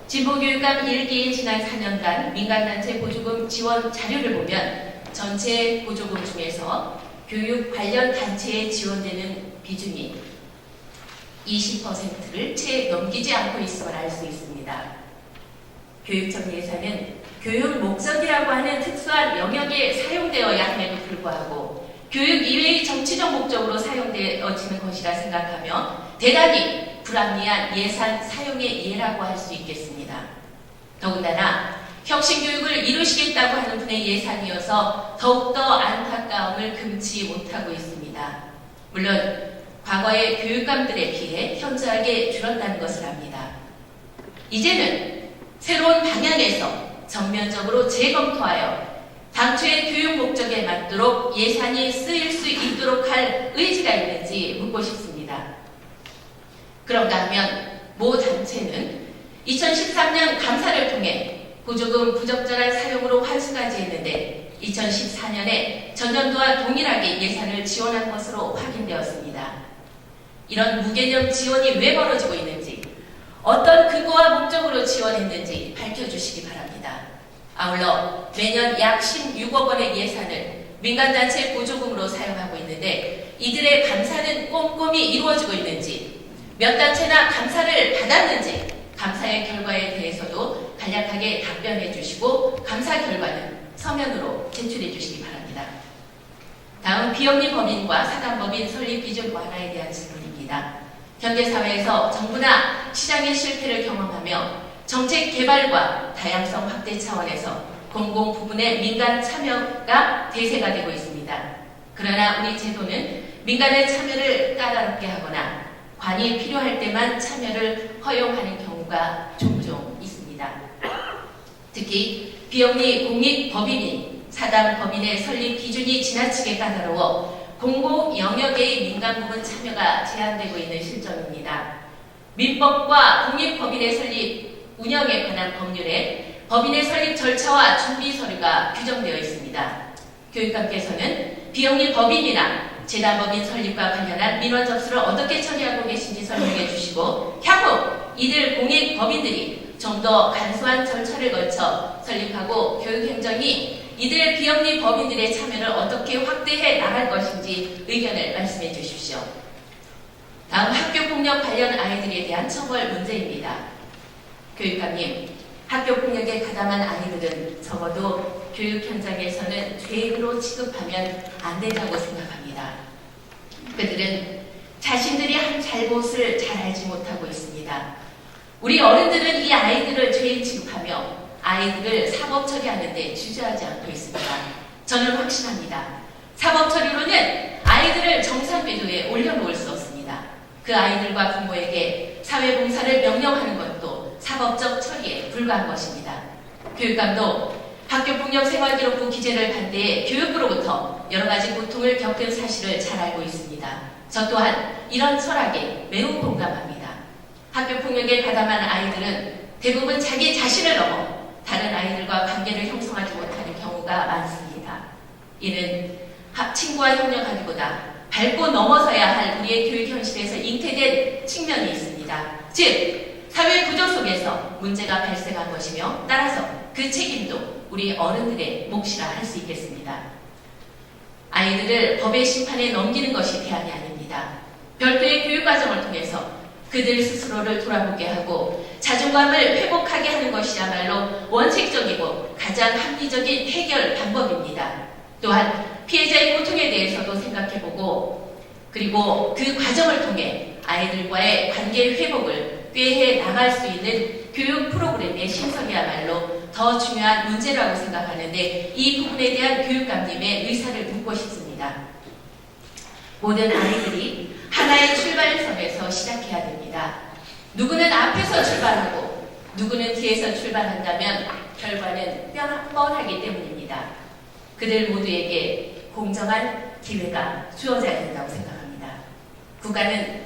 진보교육감 1기인 지난 4년간 민간단체 보조금 지원 자료를 보면 전체 보조금 중에서 교육 관련 단체에 지원되는 비중이 20%를 채 넘기지 않고 있음을 알 수 있습니다. 교육청 예산은 교육 목적이라고 하는 특수한 영역에 사용되어야 함에도 불구하고 교육 이외의 정치적 목적으로 사용되어지는 것이라 생각하며 대단히 불합리한 예산 사용의 예라고 할 수 있겠습니다. 더군다나 혁신교육을 이루시겠다고 하는 분의 예산이어서 더욱더 안타까움을 금치 못하고 있습니다. 물론 과거의 교육감들에 비해 현저하게 줄었다는 것을 압니다. 이제는 새로운 방향에서 전면적으로 재검토하여 당초의 교육 목적에 맞도록 예산이 쓰일 수 있도록 할 의지가 있는지 묻고 싶습니다. 그런가 하면 모 단체는 2013년 감사를 통해 보조금 부적절한 사용으로 환수까지 했는데 2014년에 전년도와 동일하게 예산을 지원한 것으로 확인되었습니다. 이런 무개념 지원이 왜 벌어지고 있는지, 어떤 근거와 목적으로 지원했는지 밝혀주시기 바랍니다. 아울러 매년 약 16억 원의 예산을 민간단체 보조금으로 사용하고 있는데 이들의 감사는 꼼꼼히 이루어지고 있는지, 몇 단체나 감사를 받았는지 감사의 결과에 대해서도 간략하게 답변해 주시고 감사 결과는 서면으로 제출해 주시기 바랍니다. 다음 비영리 법인과 사단법인 설립 기준 완화에 대한 질문입니다. 현대사회에서 정부나 시장의 실패를 경험하며 정책 개발과 다양성 확대 차원에서 공공 부분의 민간 참여가 대세가 되고 있습니다. 그러나 우리 제도는 민간의 참여를 까다롭게 하거나 관이 필요할 때만 참여를 허용하는 경우가 종종 있습니다. 특히 비영리 공익법인이 사단법인의 설립 기준이 지나치게 까다로워 공공 영역의 민간 부분 참여가 제한되고 있는 실정입니다. 민법과 공익법인의 설립 운영에 관한 법률에 법인의 설립 절차와 준비 서류가 규정되어 있습니다. 교육감께서는 비영리 법인이나 재단법인 설립과 관련한 민원 접수를 어떻게 처리하고 계신지 설명해 주시고 향후 이들 공익법인들이 좀 더 간소한 절차를 거쳐 설립하고 교육행정이 이들 비영리 법인들의 참여를 어떻게 확대해 나갈 것인지 의견을 말씀해 주십시오. 다음 학교폭력 관련 아이들에 대한 처벌 문제입니다. 교육감님, 학교폭력에 가담한 아이들은 적어도 교육 현장에서는 죄인으로 취급하면 안 된다고 생각합니다. 그들은 자신들이 한 잘못을 잘 알지 못하고 있습니다. 우리 어른들은 이 아이들을 죄인 취급하며 아이들을 사법 처리하는데 주저하지 않고 있습니다. 저는 확신합니다. 사법 처리로는 아이들을 정상궤도에 올려놓을 수 없습니다. 그 아이들과 부모에게 사회봉사를 명령하는 것도 사법적 처리에 불과한 것입니다. 교육감도 학교폭력 생활기록부 기재를 반대해 교육부로부터 여러 가지 고통을 겪은 사실을 잘 알고 있습니다. 저 또한 이런 철학에 매우 공감합니다. 학교폭력에 가담한 아이들은 대부분 자기 자신을 넘어 다른 아이들과 관계를 형성하지 못하는 경우가 많습니다. 이는 친구와 협력하기보다 밟고 넘어서야 할 우리의 교육 현실에서 잉태된 측면이 있습니다. 즉, 사회 구조 속에서 문제가 발생한 것이며 따라서 그 책임도 우리 어른들의 몫이라 할 수 있겠습니다. 아이들을 법의 심판에 넘기는 것이 대안이 아닙니다. 별도의 교육과정을 통해서 그들 스스로를 돌아보게 하고 자존감을 회복하게 하는 것이야말로 원칙적이고 가장 합리적인 해결 방법입니다. 또한 피해자의 고통에 대해서도 생각해보고 그리고 그 과정을 통해 아이들과의 관계 회복을 꾀해 나갈 수 있는 교육 프로그램의 신설이야말로 더 중요한 문제라고 생각하는데 이 부분에 대한 교육감님의 의사를 묻고 싶습니다. 모든 아이들이 하나의 출발선에서 시작해야 됩니다. 누구는 앞에서 출발하고 누구는 뒤에서 출발한다면 결과는 뻔하기 때문입니다. 그들 모두에게 공정한 기회가 주어져야 된다고 생각합니다. 국가는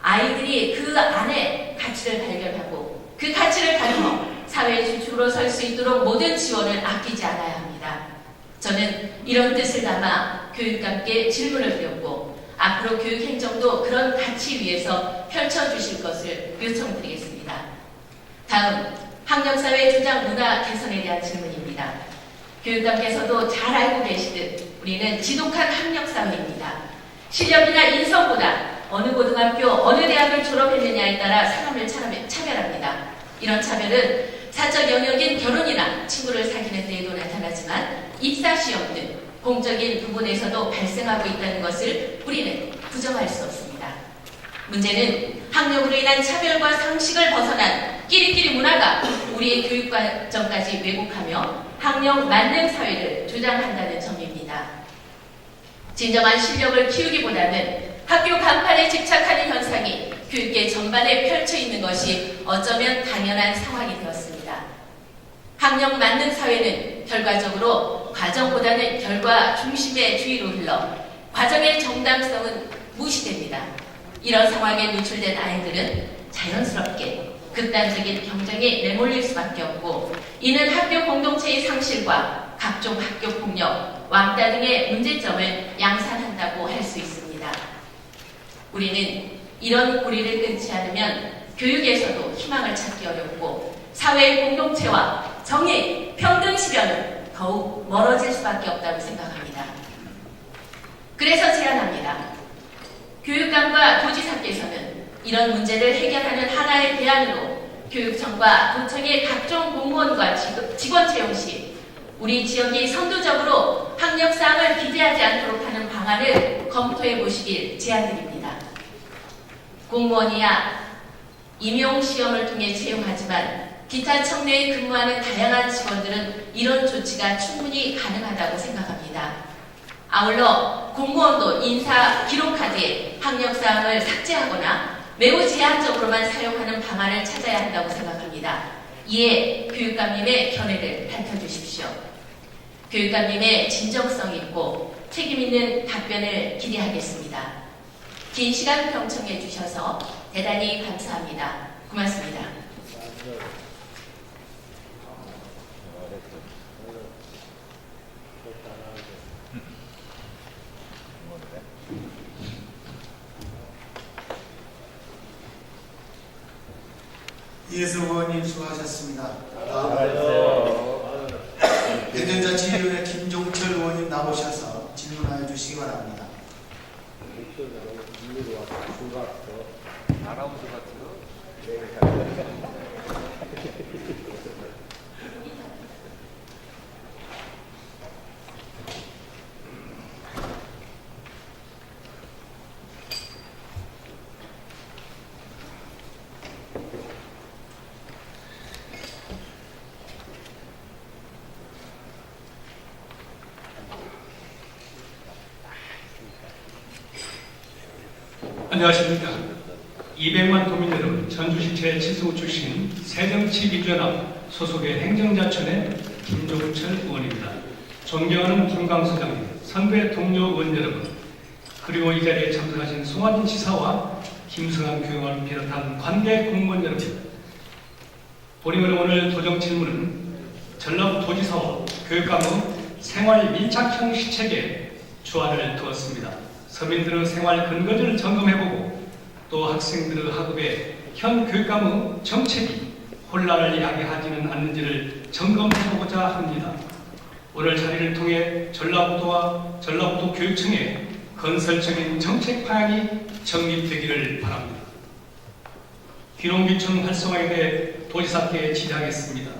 아이들이 그 안에 가치를 발견하고 그 가치를 다듬어 사회의 주축으로 설 수 있도록 모든 지원을 아끼지 않아야 합니다. 저는 이런 뜻을 담아 교육감께 질문을 드렸고 앞으로 교육행정도 그런 가치 위에서 펼쳐주실 것을 요청드리겠습니다. 다음, 학력사회 주장 문화 개선에 대한 질문입니다. 교육감께서도 잘 알고 계시듯 우리는 지독한 학력사회입니다. 실력이나 인성보다 어느 고등학교, 어느 대학을 졸업했느냐에 따라 사람을 차별합니다. 이런 차별은 사적 영역인 결혼이나 친구를 사귀는 데에도 나타나지만 입사시험 등 공적인 부분에서도 발생하고 있다는 것을 우리는 부정할 수 없습니다. 문제는 학력으로 인한 차별과 상식을 벗어난 끼리끼리 문화가 우리의 교육과정까지 왜곡하며 학력 만능 사회를 조장한다는 점입니다. 진정한 실력을 키우기보다는 학교 간판에 집착하는 현상이 교육계 전반에 펼쳐 있는 것이 어쩌면 당연한 상황이 되었습니다. 학력 만능 사회는 결과적으로 과정보다는 결과 중심의 주의로 흘러 과정의 정당성은 무시됩니다. 이런 상황에 노출된 아이들은 자연스럽게 극단적인 경쟁에 내몰릴 수밖에 없고 이는 학교 공동체의 상실과 각종 학교 폭력, 왕따 등의 문제점을 양산한다고 할 수 있습니다. 우리는 이런 고리를 끊지 않으면 교육에서도 희망을 찾기 어렵고 사회의 공동체와 정의, 평등 실현은 더욱 멀어질 수밖에 없다고 생각합니다. 그래서 제안합니다. 교육감과 도지사께서는 이런 문제를 해결하는 하나의 대안으로 교육청과 도청의 각종 공무원과 직원 채용 시 우리 지역이 선도적으로 학력사항을 기재하지 않도록 하는 방안을 검토해 보시길 제안드립니다. 공무원이야 임용시험을 통해 채용하지만 기타 청내에 근무하는 다양한 직원들은 이런 조치가 충분히 가능하다고 생각합니다. 아울러 공무원도 인사 기록카드에 학력사항을 삭제하거나 매우 제한적으로만 사용하는 방안을 찾아야 한다고 생각합니다. 이에 교육감님의 견해를 밝혀주십시오. 교육감님의 진정성 있고 책임 있는 답변을 기대하겠습니다. 긴 시간 경청해 주셔서 대단히 감사합니다. 고맙습니다. 이혜성 의원님 수고하셨습니다. 대전자치위원회 김종철 의원님 나오셔서 질문하여 주시기 바랍니다. 아나운서 같은 안녕하십니까. 200만 도민 여러분, 전주시 제7소 출신 새정치민주연합 소속의 행정자촌의 김종철 의원입니다. 존경하는 김광수 장님, 선배 동료 의원 여러분, 그리고 이 자리에 참석하신 송하진 지사와 김승환 교육감을 비롯한 관계 공무원 여러분, 본의원의 오늘 도정 질문은 전라도지사와 교육감의 생활 밀착형 시책에 주안을 두었습니다. 서민들의 생활 근거지를 점검해보고 또 학생들의 학업에 현 교육감의 정책이 혼란을 야기하지는 않는지를 점검해보고자 합니다. 오늘 자리를 통해 전라북도와 전라북도 교육청의 건설적인 정책 방향이 정립되기를 바랍니다. 귀농귀촌 활성화에 대해 도지사께 지시하겠습니다.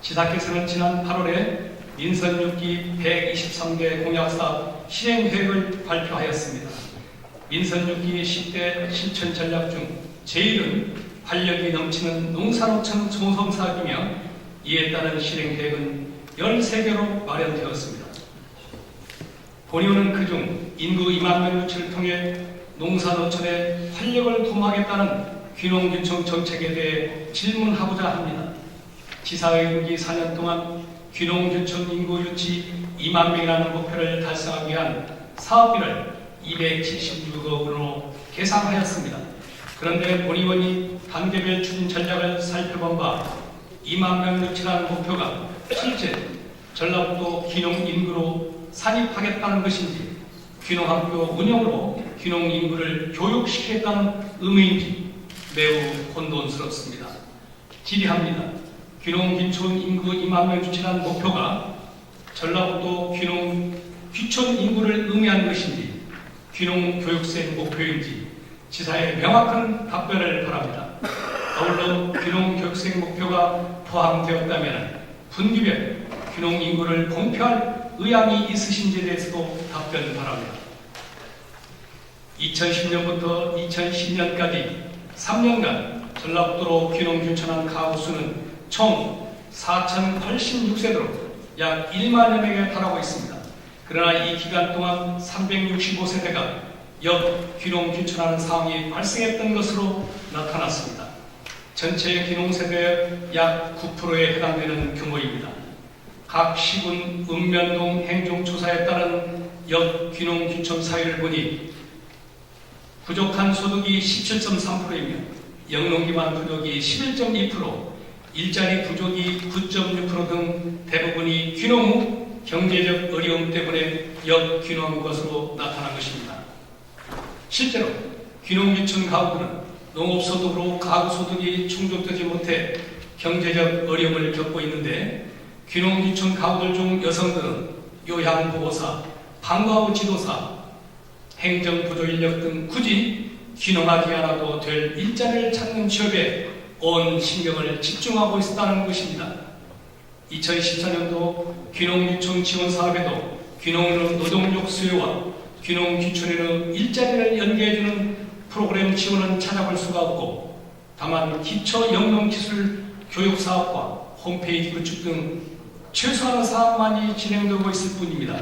지사께서는 지난 8월에 민선 6기 123개 공약사업 실행 계획을 발표하였습니다. 민선 6기 10대 실천 전략 중 제1은 활력이 넘치는 농산어촌 조성 사업이며 이에 따른 실행 계획은 13개로 마련되었습니다. 본의원은 그중 인구 2만 명 유치를 통해 농산어촌의 활력을 도모하겠다는 귀농귀촌 정책에 대해 질문하고자 합니다. 지사의 임기 4년 동안 귀농귀촌 인구 유치 2만 명이라는 목표를 달성하기 위한 사업비를 276억 원으로 계산하였습니다. 그런데 본의원이 단계별 추진 전략을 살펴본 바 2만 명 유치라는 목표가 실제 전라북도 귀농 인구로 산입하겠다는 것인지 귀농학교 운영으로 귀농 인구를 교육시키겠다는 의미인지 매우 혼돈스럽습니다. 질의합니다. 귀농귀촌 인구 2만 명 유치라는 목표가 전라북도 귀촌 인구를 의미하는 것인지 귀농교육생 목표인지 지사의 명확한 답변을 바랍니다. 아울러 귀농교육생 목표가 포함되었다면 분기별 귀농 인구를 공표할 의향이 있으신지에 대해서도 답변 바랍니다. 2010년부터 2010년까지 3년간 전라북도로 귀농귀촌한 가구 수는 총 4,086세대로 약 1만여 명에 달하고 있습니다. 그러나 이 기간 동안 365세대가 귀농귀촌하는 상황이 발생했던 것으로 나타났습니다. 전체 귀농세대의 약 9%에 해당되는 규모입니다. 각 시군 읍면동 행정조사에 따른 귀농귀촌 사유를 보니 부족한 소득이 17.3%이며 영농기반 부족이 11.2%, 일자리 부족이 9.6% 등 대부분이 귀농 후 경제적 어려움 때문에 귀농한 것으로 나타난 것입니다. 실제로 귀농귀촌 가구들은 농업소득으로 가구소득이 충족되지 못해 경제적 어려움을 겪고 있는데 귀농귀촌 가구들 중 여성들은 요양보호사, 방과후 지도사, 행정부조 인력 등 굳이 귀농하지 않아도 될 일자리를 찾는 취업에 온 신경을 집중하고 있었다는 것입니다. 2014년도 귀농귀촌 지원 사업에도 귀농인의 노동력 수요와 귀농귀촌인의 일자리를 연계해주는 프로그램 지원은 찾아볼 수가 없고 다만 기초 영농기술 교육사업과 홈페이지 구축 등 최소한의 사업만이 진행되고 있을 뿐입니다.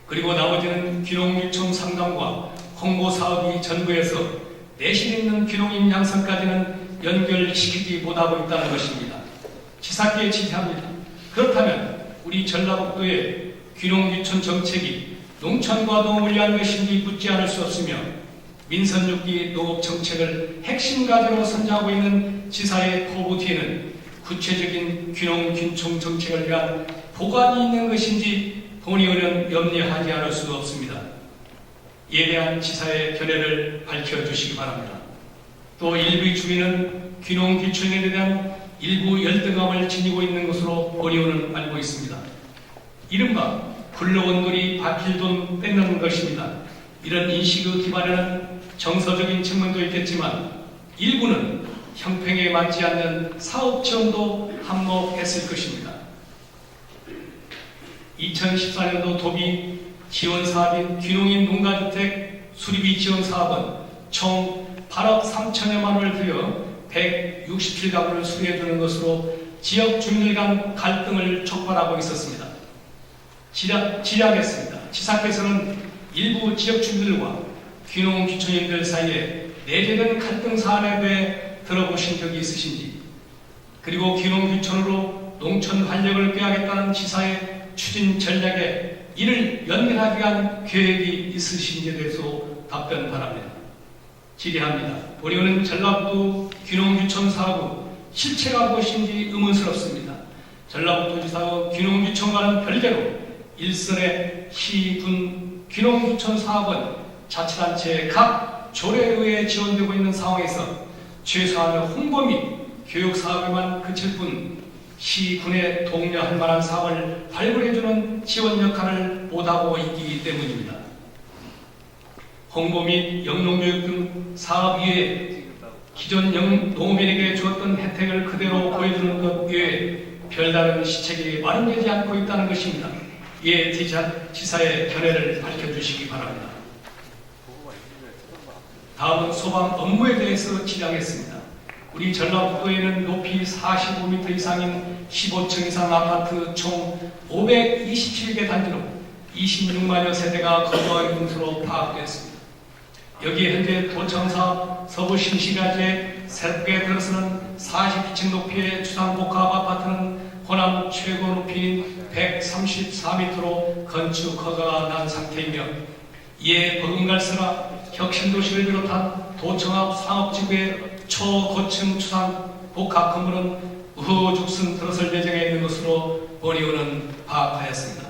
그리고 나머지는 귀농귀촌 상담과 홍보 사업이 전부에서 내실 있는 귀농인 양성까지는 연결시키지 못하고 있다는 것입니다. 지사께 지시합니다. 그렇다면 우리 전라북도의 귀농귀촌 정책이 농촌과 농업을 위한 것인지 묻지 않을 수 없으며 민선 6기 농업 정책을 핵심 과제로 선정하고 있는 지사의 포부 뒤에는 구체적인 귀농귀촌 정책을 위한 보관이 있는 것인지 본의원은 염려하지 않을 수 없습니다. 이에 대한 지사의 견해를 밝혀주시기 바랍니다. 또 일부 주민은 귀농귀촌에 대한 일부 열등감을 지니고 있는 것으로 본의원은 알고 있습니다. 이른바 굴러온 돌이 박힐 돈 뺏는 것입니다. 이런 인식의 기반에는 정서적인 측면도 있겠지만 일부는 형평에 맞지 않는 사업 지원도 한몫했을 것입니다. 2014년도 도비 지원 사업인 귀농인 농가주택 수리비 지원 사업은 총 8억 3천여만 원을 들여 167가구를 수리해주는 것으로 지역 주민들 간 갈등을 촉발하고 있었습니다. 질의하겠습니다. 지사께서는 일부 지역 주민들과 귀농귀촌인들 사이에 내재된 갈등 사안에 대해 들어보신 적이 있으신지, 그리고 귀농귀촌으로 농촌 활력을 빼앗겠다는 지사의 추진 전략에 이를 연결하기 위한 계획이 있으신지에 대해서 답변 바랍니다. 질의합니다. 본의원은 전라북도 귀농규촌 사업 실체가 무엇인지 의문스럽습니다. 전라북도지사의 귀농규촌과는 별개로 일선의 시, 군 귀농규촌 사업은 자치단체 각 조례에 의해 지원되고 있는 상황에서 최소한의 홍보 및 교육 사업에만 그칠 뿐 시, 군에 독려할 만한 사업을 발굴해주는 지원 역할을 못하고 있기 때문입니다. 홍보 및 영농교육 등 사업 이외에 기존 농업인에게 주었던 혜택을 그대로 보여주는 것 외에 별다른 시책이 마련되지 않고 있다는 것입니다. 이에 지사의 견해를 밝혀주시기 바랍니다. 다음은 소방 업무에 대해서 질의하겠습니다. 우리 전라북도에는 높이 45m 이상인 15층 이상 아파트 총 527개 단지로 26만여 세대가 거주하고 있는 것으로 파악되었습니다. 여기에 현재 도청사 서부신시가지에 새롭게 들어서는 42층 높이의 주상복합 아파트는 호남 최고 높이인 134m로 건축 허가가 난 상태이며 이에 버금갈세나 혁신도시를 비롯한 도청합 상업지구의 초고층 주상복합 건물은 우후죽순 들어설 예정에 있는 것으로 본의원은 파악하였습니다.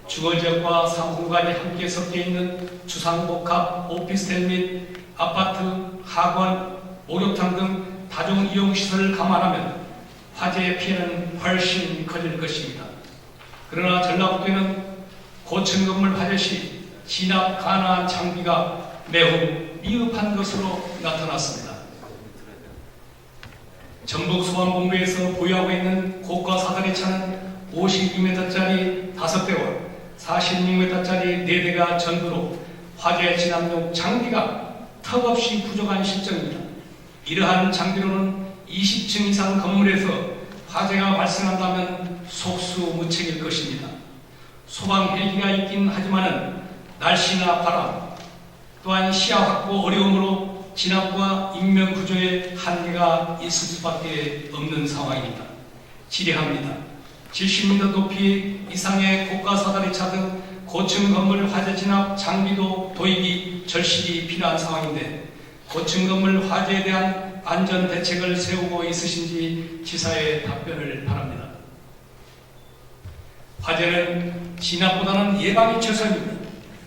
주거지역과 상공간이 함께 섞여 있는 주상복합 오피스텔 및 아파트, 학원, 목욕탕 등 다중이용시설을 감안하면 화재의 피해는 훨씬 커질 것입니다. 그러나 전라북도에는 고층 건물 화재 시 진압 가능한 장비가 매우 미흡한 것으로 나타났습니다. 전북소방본부에서 보유하고 있는 고가 사다리 차는 52m짜리 5대와 46m짜리 4대가 전부로 화재 진압용 장비가 턱없이 부족한 실정입니다. 이러한 장비로는 20층 이상 건물에서 화재가 발생한다면 속수무책일 것입니다. 소방 헬기가 있긴 하지만은 날씨나 바람 또한 시야 확보 어려움으로 진압과 인명 구조에 한계가 있을 수밖에 없는 상황입니다. 질의합니다. 70m 높이 이상의 고가 사다리차 등 고층 건물 화재 진압 장비도 도입이 절실히 필요한 상황인데 고층 건물 화재에 대한 안전 대책을 세우고 있으신지 지사의 답변을 바랍니다. 화재는 진압보다는 예방이 최선입니다.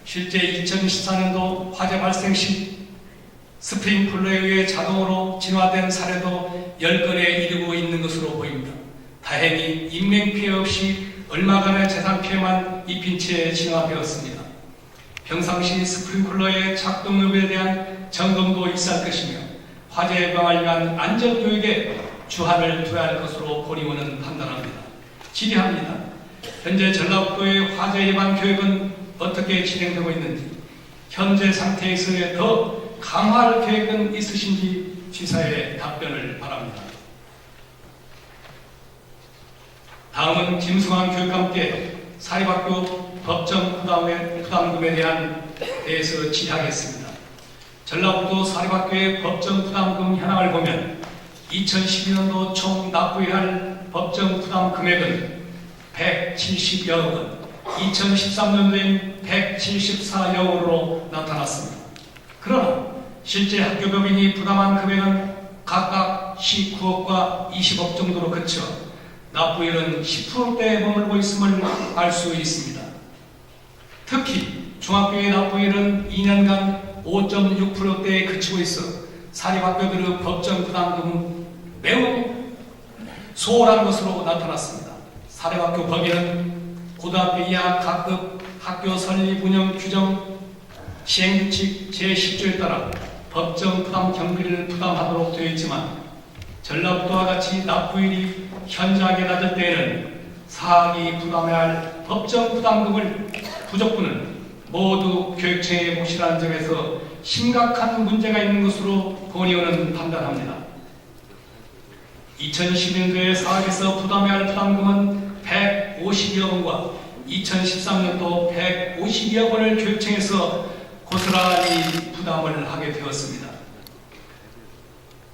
실제 2014년도 화재 발생 시 스프링클러에 의해 자동으로 진화된 사례도 10건에 이르고 있는 것으로 보입니다. 다행히 인명피해 없이 얼마간의 재산 피해만 입힌 채 진화되었습니다. 평상시 스프링클러의 작동 여부에 대한 점검도 있을 것이며 화재 예방을 위한 안전교육에 주안을 둬야 할 것으로 본의원은 판단합니다. 질의합니다. 현재 전라북도의 화재 예방 교육은 어떻게 진행되고 있는지, 현재 상태에서의 더 강화할 계획은 있으신지 지사의 답변을 바랍니다. 다음은 김승환 교육감께 사립학교 법정 부담금에 대해서 질의하겠습니다. 전라북도 사립학교의 법정 부담금 현황을 보면 2012년도 총 납부해야 할 법정 부담 금액은 170여억 원, 2013년도엔 174여억 원으로 나타났습니다. 그러나 실제 학교법인이 부담한 금액은 각각 19억과 20억 정도로 그쳐 납부율은 10%대에 머물고 있음을 알 수 있습니다. 특히 중학교의 납부율은 2년간 5.6%대에 그치고 있어 사립학교들의 법정 부담금은 매우 소홀한 것으로 나타났습니다. 사립학교 법인은 고등학교 이하 각급 학교 설립 운영 규정 시행규칙 제10조에 따라 법정 부담 경비를 부담하도록 되어 있지만 전라북도와 같이 납부율이 현저하게 낮을 때에는 사학이 부담해야 할 법정 부담금을 부족분을 모두 교육청에 몫이라는 점에서 심각한 문제가 있는 것으로 본의원은 판단합니다. 2012년도에 사학에서 부담해야 할 부담금은 152억 원과 2013년도 152억 원을 교육청에서 고스란히 부담을 하게 되었습니다.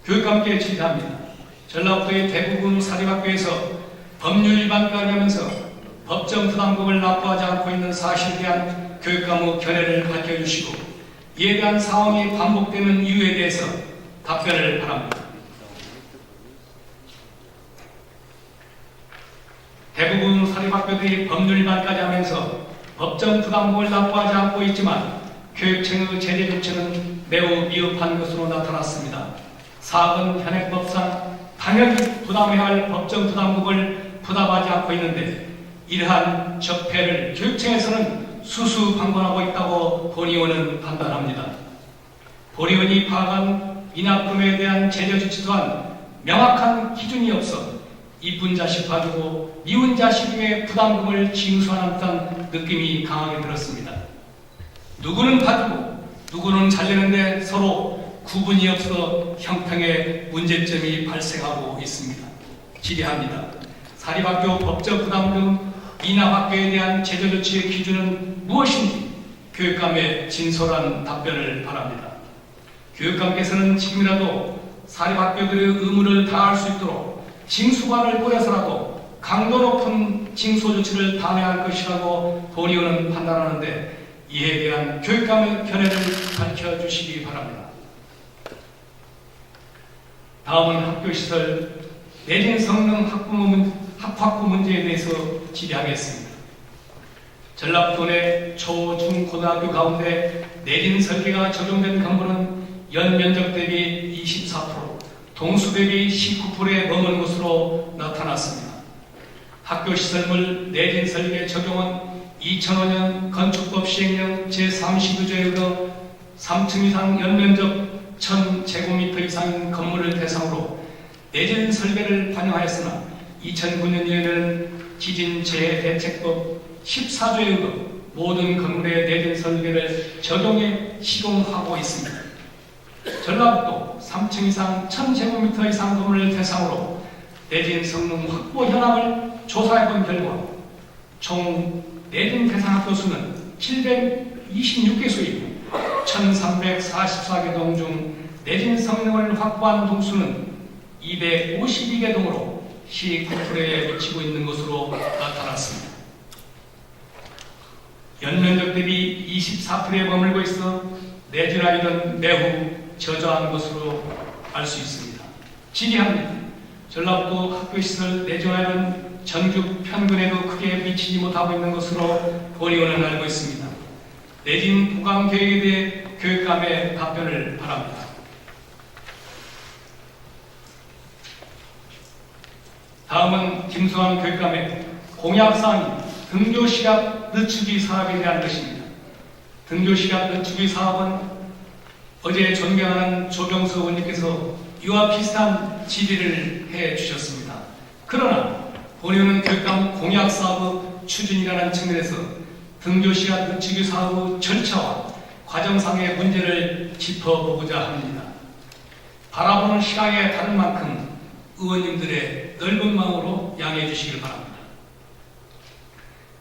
교육감께 질의합니다. 전라북도의 대부분 사립학교에서 법률 위반을 하면서 법정 부담금을 납부하지 않고 있는 사실에 대한 교육감의 견해를 밝혀주시고 이에 대한 사항이 반복되는 이유에 대해서 답변을 바랍니다. 대부분 사립학교들이 법률 위반까지 하면서 법정 부담금을 납부하지 않고 있지만 교육청의 제재 조치는 매우 미흡한 것으로 나타났습니다. 사학은 현행법상 당연히 부담해야 할 법정 부담금을 부담하지 않고 있는데 이러한 적폐를 교육청에서는 수수방관하고 있다고 본의원은 판단합니다. 본의원이 파악한 인학금에 대한 제재 조치 또한 명확한 기준이 없어 이쁜 자식 봐주고 미운 자식에게 부담금을 징수하는 듯한 느낌이 강하게 들었습니다. 누구는 봐주고 누구는 잘리는데 서로 구분이 없어 형평의 문제점이 발생하고 있습니다. 질의합니다. 사립학교 법정 부담금 인하학교에 대한 제재 조치의 기준은 무엇인지 교육감의 진솔한 답변을 바랍니다. 교육감께서는 지금이라도 사립학교들의 의무를 다할 수 있도록 징수관을 꾸려서라도 강도 높은 징수 조치를 당해야 할 것이라고 본의원은 판단하는데 이에 대한 교육감의 견해를 밝혀주시기 바랍니다. 다음은 학교시설 내진 성능 학학부 문제에 대해서 질의하겠습니다. 전라북도 내 초, 중, 고등학교 가운데 내진 설계가 적용된 건물은 연면적 대비 24%, 동수 대비 19%에 머무는 것으로 나타났습니다. 학교시설물 내진 설계 적용은 2005년 건축법 시행령 제32조에 의거 3층 이상 연면적 1000제곱미터 이상인 건물을 대상으로 내진 설계를 반영하였으나 2009년에는 지진재해대책법 14조에 의거 모든 건물의 내진 설계를 적용해 시공하고 있습니다. 전라북도 3층 이상 1000제곱미터 이상 건물을 대상으로 내진 성능 확보 현황을 조사해본 결과 총 내진 대상 학교 수는 726개소이고 1344개 동 중 내진 성능을 확보한 동수는 252개 동으로 시 9%에 미치고 있는 것으로 나타났습니다. 연면적 대비 24%에 머물고 있어 내진하기는 매우 저조한 것으로 알 수 있습니다. 질의합니다. 전라북도 학교시설 내진화는 전국 평균에도 크게 미치지 못하고 있는 것으로 본의원은 알고 있습니다. 내진 보강 계획에 대해 교육감의 답변을 바랍니다. 다음은 김수환 교육감의 공약사항인 등교시간 늦추기 사업에 대한 것입니다. 등교시간 늦추기 사업은 어제 존경하는 조병수 의원님께서 이와 비슷한 질의를 해주셨습니다. 그러나 본의원은 교육감 공약사업의 추진이라는 측면에서 등교시간 늦추기 사업의 절차와 과정상의 문제를 짚어보고자 합니다. 바라보는 시각에 다른 만큼 의원님들의 넓은 마음으로 양해해 주시길 바랍니다.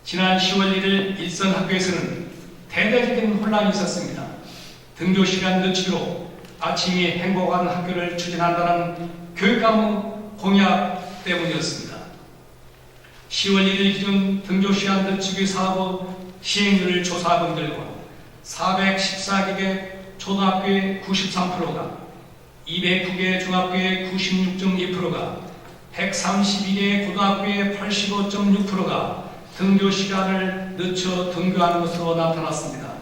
지난 10월 1일 일선 학교에서는 대대적인 혼란이 있었습니다. 등교 시간 늦추기로 아침이 행복한 학교를 추진한다는 교육감의 공약 때문이었습니다. 10월 1일 기준 등교 시간 늦추기 사업의 시행률을 조사해본 결과 414개 초등학교의 93%가 209개 중학교의 96.2%가 132개 고등학교의 85.6%가 등교 시간을 늦춰 등교하는 것으로 나타났습니다.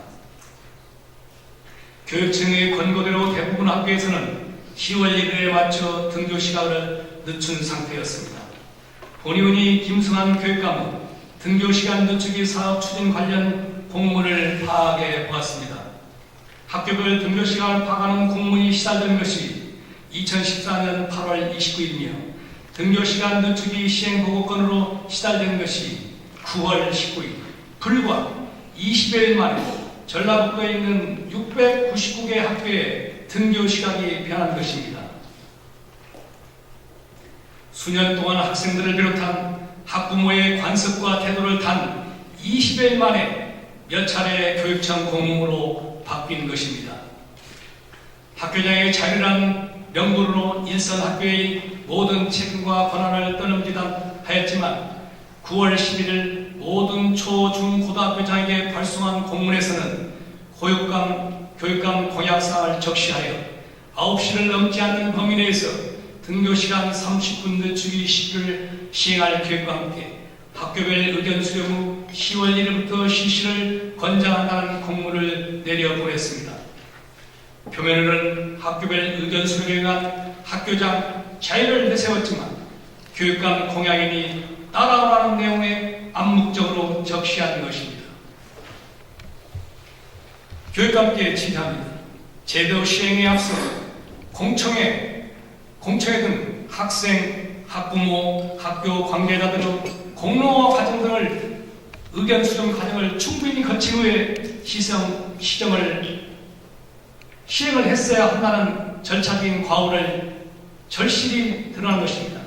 교육청의 권고대로 대부분 학교에서는 10월 1일에 맞춰 등교 시간을 늦춘 상태였습니다. 본의원이 김승환 교육감은 등교 시간 늦추기 사업 추진 관련 공문을 파악해 보았습니다. 학교별 등교 시간을 파악하는 공문이 시달된 것이 2014년 8월 29일이며 등교 시간 늦추기 시행 보고건으로 시달된 것이 9월 19일, 불과 20여일 만에 전라북도에 있는 699개 학교의 등교 시각이 변한 것입니다. 수년 동안 학생들을 비롯한 학부모의 관습과 태도를 단 20여일 만에 몇 차례 교육청 공문으로 바뀐 것입니다. 학교장의 자유란 명분으로 일선 학교의 모든 책임과 권한을 떠넘기다 하였지만 9월 11일 모든 초, 중, 고등학교장에게 발송한 공문에서는 교육감 공약사항을 적시하여 9시를 넘지 않는 범위 내에서 등교시간 30분 늦추기 시기를 시행할 계획과 함께 학교별 의견 수렴 후 10월 1일부터 실시를 권장한다는 공문을 내려보냈습니다. 표면으로는 학교별 의견 수렴에 관한 학교장 자유를 내세웠지만 교육감 공약인이 따라오라는 내용에 암묵적으로 적시한 것입니다. 교육감께 지시합니다. 제도 시행에 앞서 공청회 등 학생, 학부모, 학교 관계자 등의 공로와 과정 등을 의견 수렴 과정을 충분히 거친 후에 시행을 했어야 한다는 절차적인 과오를 절실히 드러난 것입니다.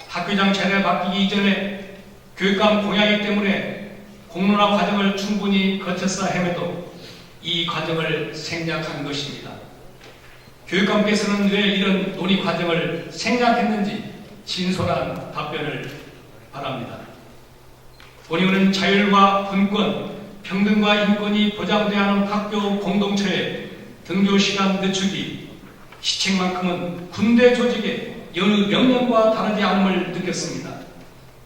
학교장 자리에 맡기기 이전에 교육감 공약이기 때문에 공론화 과정을 충분히 거쳤어야 함에도 이 과정을 생략한 것입니다. 교육감께서는 왜 이런 논의 과정을 생략했는지 진솔한 답변을 바랍니다. 본의원은 자율과 분권, 평등과 인권이 보장돼야 하는 학교 공동체의 등교시간 늦추기, 시책만큼은 군대 조직의 여느 명령과 다르지 않음을 느꼈습니다.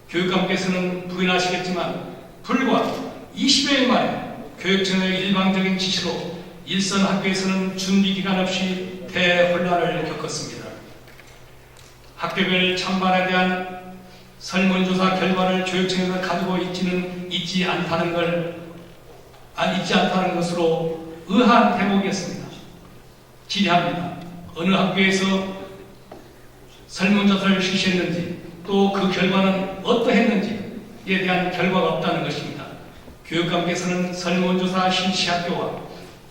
교육감께서는 부인하시겠지만 불과 20여일 만에 교육청의 일방적인 지시로 일선 학교에서는 준비 기간 없이 대혼란을 겪었습니다. 학교별 찬반에 대한 설문조사 결과를 교육청에서 가지고 있지 않다는 것으로 의아한 대목이었습니다. 질의합니다. 어느 학교에서 설문조사를 실시했는지 또 그 결과는 어떠했는지에 대한 결과가 없다는 것입니다. 교육감께서는 설문조사 실시 학교와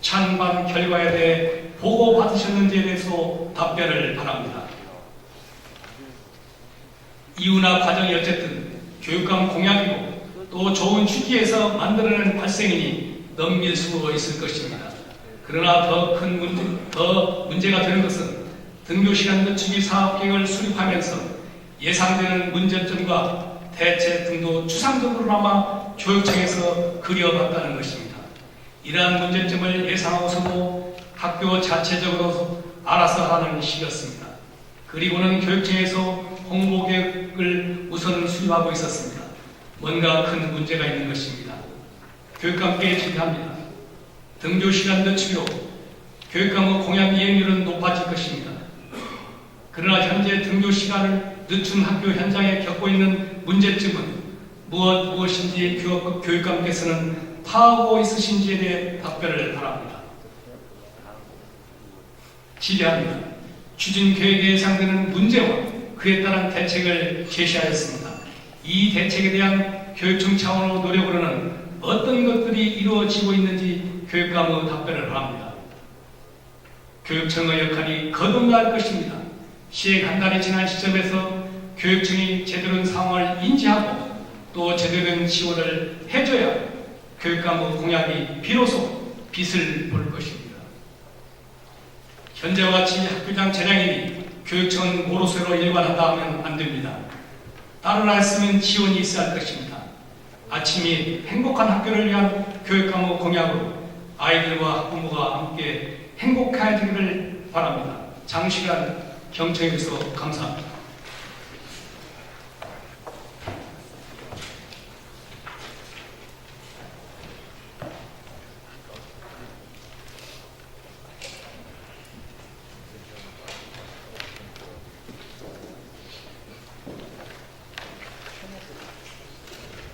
찬반 결과에 대해 보고받으셨는지에 대해서 답변을 바랍니다. 이유나 과정이 어쨌든 교육감 공약이고 또 좋은 취지에서 만들어낸 발생이니 넘길 수 있을 것입니다. 그러나 더 문제가 되는 것은 등교시간 늦추기 사업계획을 수립하면서 예상되는 문제점과 대책 등도 추상적으로나마 교육청에서 그려봤다는 것입니다. 이러한 문제점을 예상하고서도 학교 자체적으로 알아서 하는 시기였습니다. 그리고는 교육청에서 홍보계획을 우선 수립하고 있었습니다. 뭔가 큰 문제가 있는 것입니다. 교육감께 질의합니다. 등교시간 늦추기로 교육감의 공약 이행률은 높아질 것입니다. 그러나 현재 등교시간을 늦춘 학교 현장에 겪고 있는 문제점은 무엇인지 교육감께서는 파악하고 있으신지에 대해 답변을 바랍니다. 질의합니다. 추진계획에 예상되는 문제와 그에 따른 대책을 제시하였습니다. 이 대책에 대한 교육청 차원으로 노력으로는 어떤 것들이 이루어지고 있는지 교육감의 답변을 바랍니다. 교육청의 역할이 거듭날 것입니다. 시행 한 달이 지난 시점에서 교육청이 제대로 된 상황을 인지하고 또 제대로 된 지원을 해줘야 교육감의 공약이 비로소 빛을 볼 것입니다. 현재와 같이 학교장 재량이 교육청은 모로쇠로 일관한다 하면 안 됩니다. 따르라 했으면 지원이 있어야 할 것입니다. 아침이 행복한 학교를 위한 교육감의 공약으로 아이들과 학부모가 함께 행복해야 되기를 바랍니다. 장시간 경청해 주셔서 감사합니다.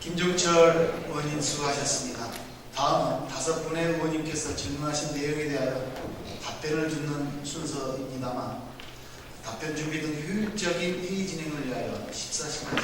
김종철 의원님 수고하셨습니다. 다음은 5분의 의원님께서 질문하신 내용에 대하여 답변을 듣는 순서입니다만 답변 준비 등 효율적인 회의 진행을 위하여 14시간